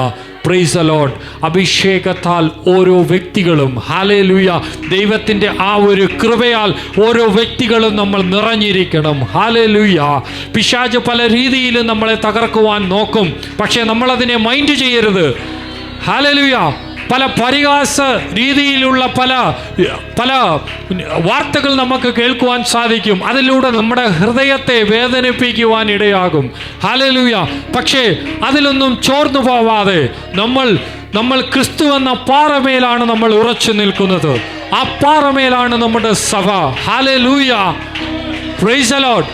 Praise the Lord. അഭിഷേകത്താൽ ഓരോ വ്യക്തികളും, ഹല്ലേലൂയ, ദൈവത്തിൻ്റെ ആ ഒരു കൃപയാൽ ഓരോ വ്യക്തികളും നമ്മൾ നിറഞ്ഞിരിക്കണം. ഹല്ലേലൂയ. പിശാച് പല രീതിയിലും നമ്മളെ തകർക്കുവാൻ നോക്കും, പക്ഷേ നമ്മളതിനെ മൈൻഡ് ചെയ്യരുത്. ഹല്ലേലൂയ. പല പരിഹാസ രീതിയിലുള്ള പല വാർത്തകൾ നമുക്ക് കേൾക്കുവാൻ സാധിക്കും. അതിലൂടെ നമ്മുടെ ഹൃദയത്തെ വേദനിപ്പിക്കുവാൻ ഇടയാകും. ഹല്ലേലൂയ. പക്ഷേ അതിലൊന്നും ചോർന്നു പോവാതെ നമ്മൾ ക്രിസ്തു എന്ന പാറമേലാണ് നമ്മൾ ഉറച്ചു നിൽക്കുന്നത്. ആ പാറമേലാണ് നമ്മുടെ സഭ. ഹല്ലേലൂയ. Praise the Lord.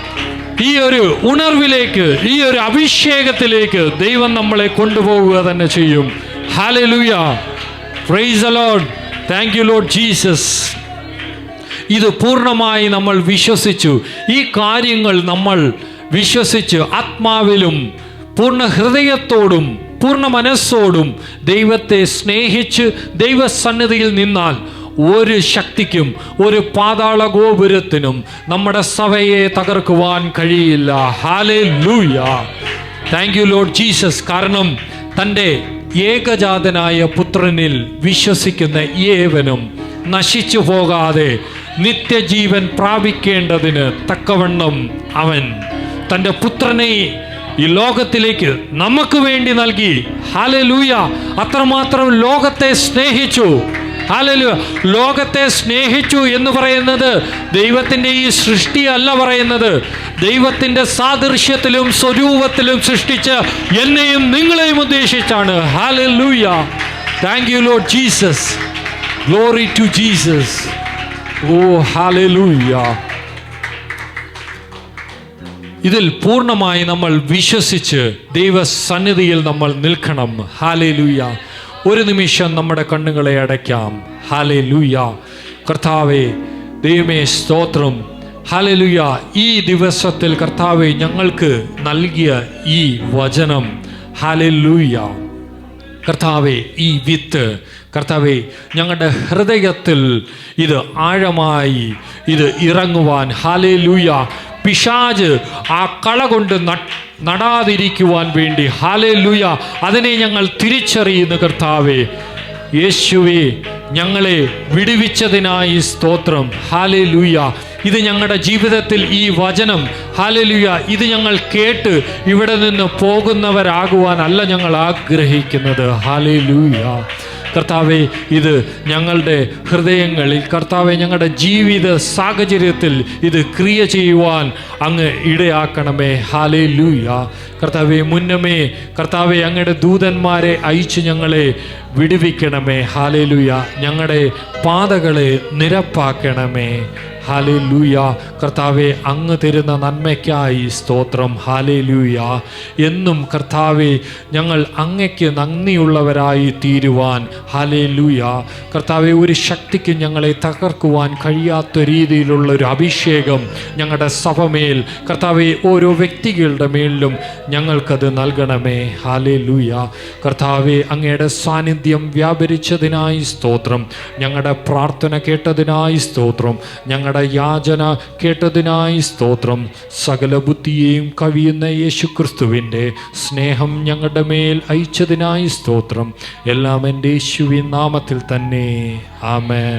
ഈ ഒരു ഉണർവിലേക്ക്, ഈ ഒരു അഭിഷേകത്തിലേക്ക് ദൈവം നമ്മളെ കൊണ്ടുപോവുക തന്നെ ചെയ്യും. Hallelujah. Praise the Lord. Thank you Lord Jesus. ഇത് പൂർണ്ണമായി നമ്മൾ വിശ്വസിച്ചു. ഈ കാര്യങ്ങൾ നമ്മൾ വിശ്വസിച്ച് ആത്മാവിലും പൂർണ്ണ ഹൃദയത്തോടും പൂർണ്ണ മനസ്സോടും ദൈവത്തെ സ്നേഹിച്ച് ദൈവസന്നിധിയിൽ നിന്നാൽ ഒരു ശക്തിക്കും ഒരു പാതാള ഗോപുരത്തിനും നമ്മുടെ സഭയെ തകർക്കുവാൻ കഴിയില്ല. Hallelujah. Thank you Lord Jesus. കാരണം തൻ്റെ ഏകജാതനായ പുത്രനിൽ വിശ്വസിക്കുന്ന ഏവനും നശിച്ചു പോകാതെ നിത്യജീവൻ പ്രാപിക്കേണ്ടതിന് തക്കവണ്ണം അവൻ തൻ്റെ പുത്രനെ ഈ ലോകത്തിലേക്ക് നമുക്ക് വേണ്ടി നൽകി. ഹല്ലേലൂയ. അത്രമാത്രം ലോകത്തെ സ്നേഹിച്ചു. ഹല്ലേലൂയ. ലോകത്തെ സ്നേഹിച്ചു എന്ന് പറയുന്നത് ദൈവത്തിൻ്റെ ഈ സൃഷ്ടിയല്ല പറയുന്നത്. ദൈവത്തിൻ്റെ സാദൃശ്യത്തിലും സ്വരൂപത്തിലും സൃഷ്ടിച്ച് എന്നെയും നിങ്ങളെയും ഉദ്ദേശിച്ചാണ്. Hallelujah. Thank you Lord Jesus. Glory to Jesus. Oh hallelujah. ഇതിൽ പൂർണ്ണമായി നമ്മൾ വിശ്വസിച്ച് ദൈവസന്നിധിയിൽ നമ്മൾ നിൽക്കണം. ഹല്ലേലൂയ. ഒരു നിമിഷം നമ്മുടെ കണ്ണുകളെ അടയ്ക്കാം. ഹല്ലേലൂയ. കർത്താവേ, ദൈവമേ സ്തോത്രം. ഹല്ലേലൂയ. ഈ ദിവസത്തിൽ കർത്താവേ ഞങ്ങൾക്ക് നൽകിയ ഈ വചനം, ഹല്ലേലൂയ കർത്താവേ, ഈ വിത്ത് കർത്താവേ ഞങ്ങളുടെ ഹൃദയത്തിൽ ഇത് ആഴമായി ഇത് ഇറങ്ങുവാൻ, ഹല്ലേലൂയ, പിശാച് ആ കള കൊണ്ട് നടാതിരിക്കുവാൻ വേണ്ടി, ഹല്ലേലൂയ, അതിനെ ഞങ്ങൾ തിരിച്ചറിയുന്നു കർത്താവേ. യേശുവേ, ഞങ്ങളെ വിടുവിച്ചതിനായി സ്തോത്രം. ഹല്ലേലൂയ. ഇത് ഞങ്ങളുടെ ജീവിതത്തിൽ ഈ വചനം ഹല്ലേലൂയ ഇത് ഞങ്ങൾ കേട്ട് ഇവിടെ നിന്ന് പോകുന്നവരാകുവാനല്ല ഞങ്ങൾ ആഗ്രഹിക്കുന്നത്. ഹല്ലേലൂയ. കർത്താവെ, ഇത് ഞങ്ങളുടെ ഹൃദയങ്ങളിൽ, കർത്താവെ, ഞങ്ങളുടെ ജീവിത സാഹചര്യത്തിൽ ഇത് ക്രിയ ചെയ്യുവാൻ അങ്ങ് ഇടയാക്കണമേ. ഹല്ലേലൂയ. കർത്താവെ, മുന്നമേ കർത്താവെ അങ്ങയുടെ ദൂതന്മാരെ അയച്ച് ഞങ്ങളെ വിടുവിക്കണമേ. ഹല്ലേലൂയ. ഞങ്ങളുടെ പാതകളെ നിരപ്പാക്കണമേ. ഹല്ലേലൂയ. കർത്താവെ, അങ്ങ് തരുന്ന നന്മയ്ക്കായി സ്തോത്രം. ഹല്ലേലൂയ. എന്നും കർത്താവെ, ഞങ്ങൾ അങ്ങയ്ക്ക് നന്ദിയുള്ളവരായി തീരുവാൻ. ഹല്ലേലൂയ. കർത്താവെ, ഒരു ശക്തിക്ക് ഞങ്ങളെ തകർക്കുവാൻ കഴിയാത്ത രീതിയിലുള്ള ഒരു അഭിഷേകം ഞങ്ങളുടെ സഭമേൽ, കർത്താവെ, ഓരോ വ്യക്തികളുടെ മേലിലും ഞങ്ങൾക്കത് നൽകണമേ. ഹല്ലേലൂയ. കർത്താവെ, അങ്ങയുടെ സാന്നിധ്യം വ്യാപരിച്ചതിനായി സ്തോത്രം. ഞങ്ങളുടെ പ്രാർത്ഥന കേട്ടതിനായി സ്തോത്രം. ഞങ്ങളുടെ യാചന കേട്ടതിനായി സ്തോത്രം. സകല ബുദ്ധിയെയും കവിയുന്ന യേശുക്രിസ്തുവിൻ്റെ സ്നേഹം ഞങ്ങളുടെ മേൽ അയച്ചതിനായി സ്തോത്രം. എല്ലാം എൻ്റെ യേശുവിൻ നാമത്തിൽ തന്നെ. ആമേൻ.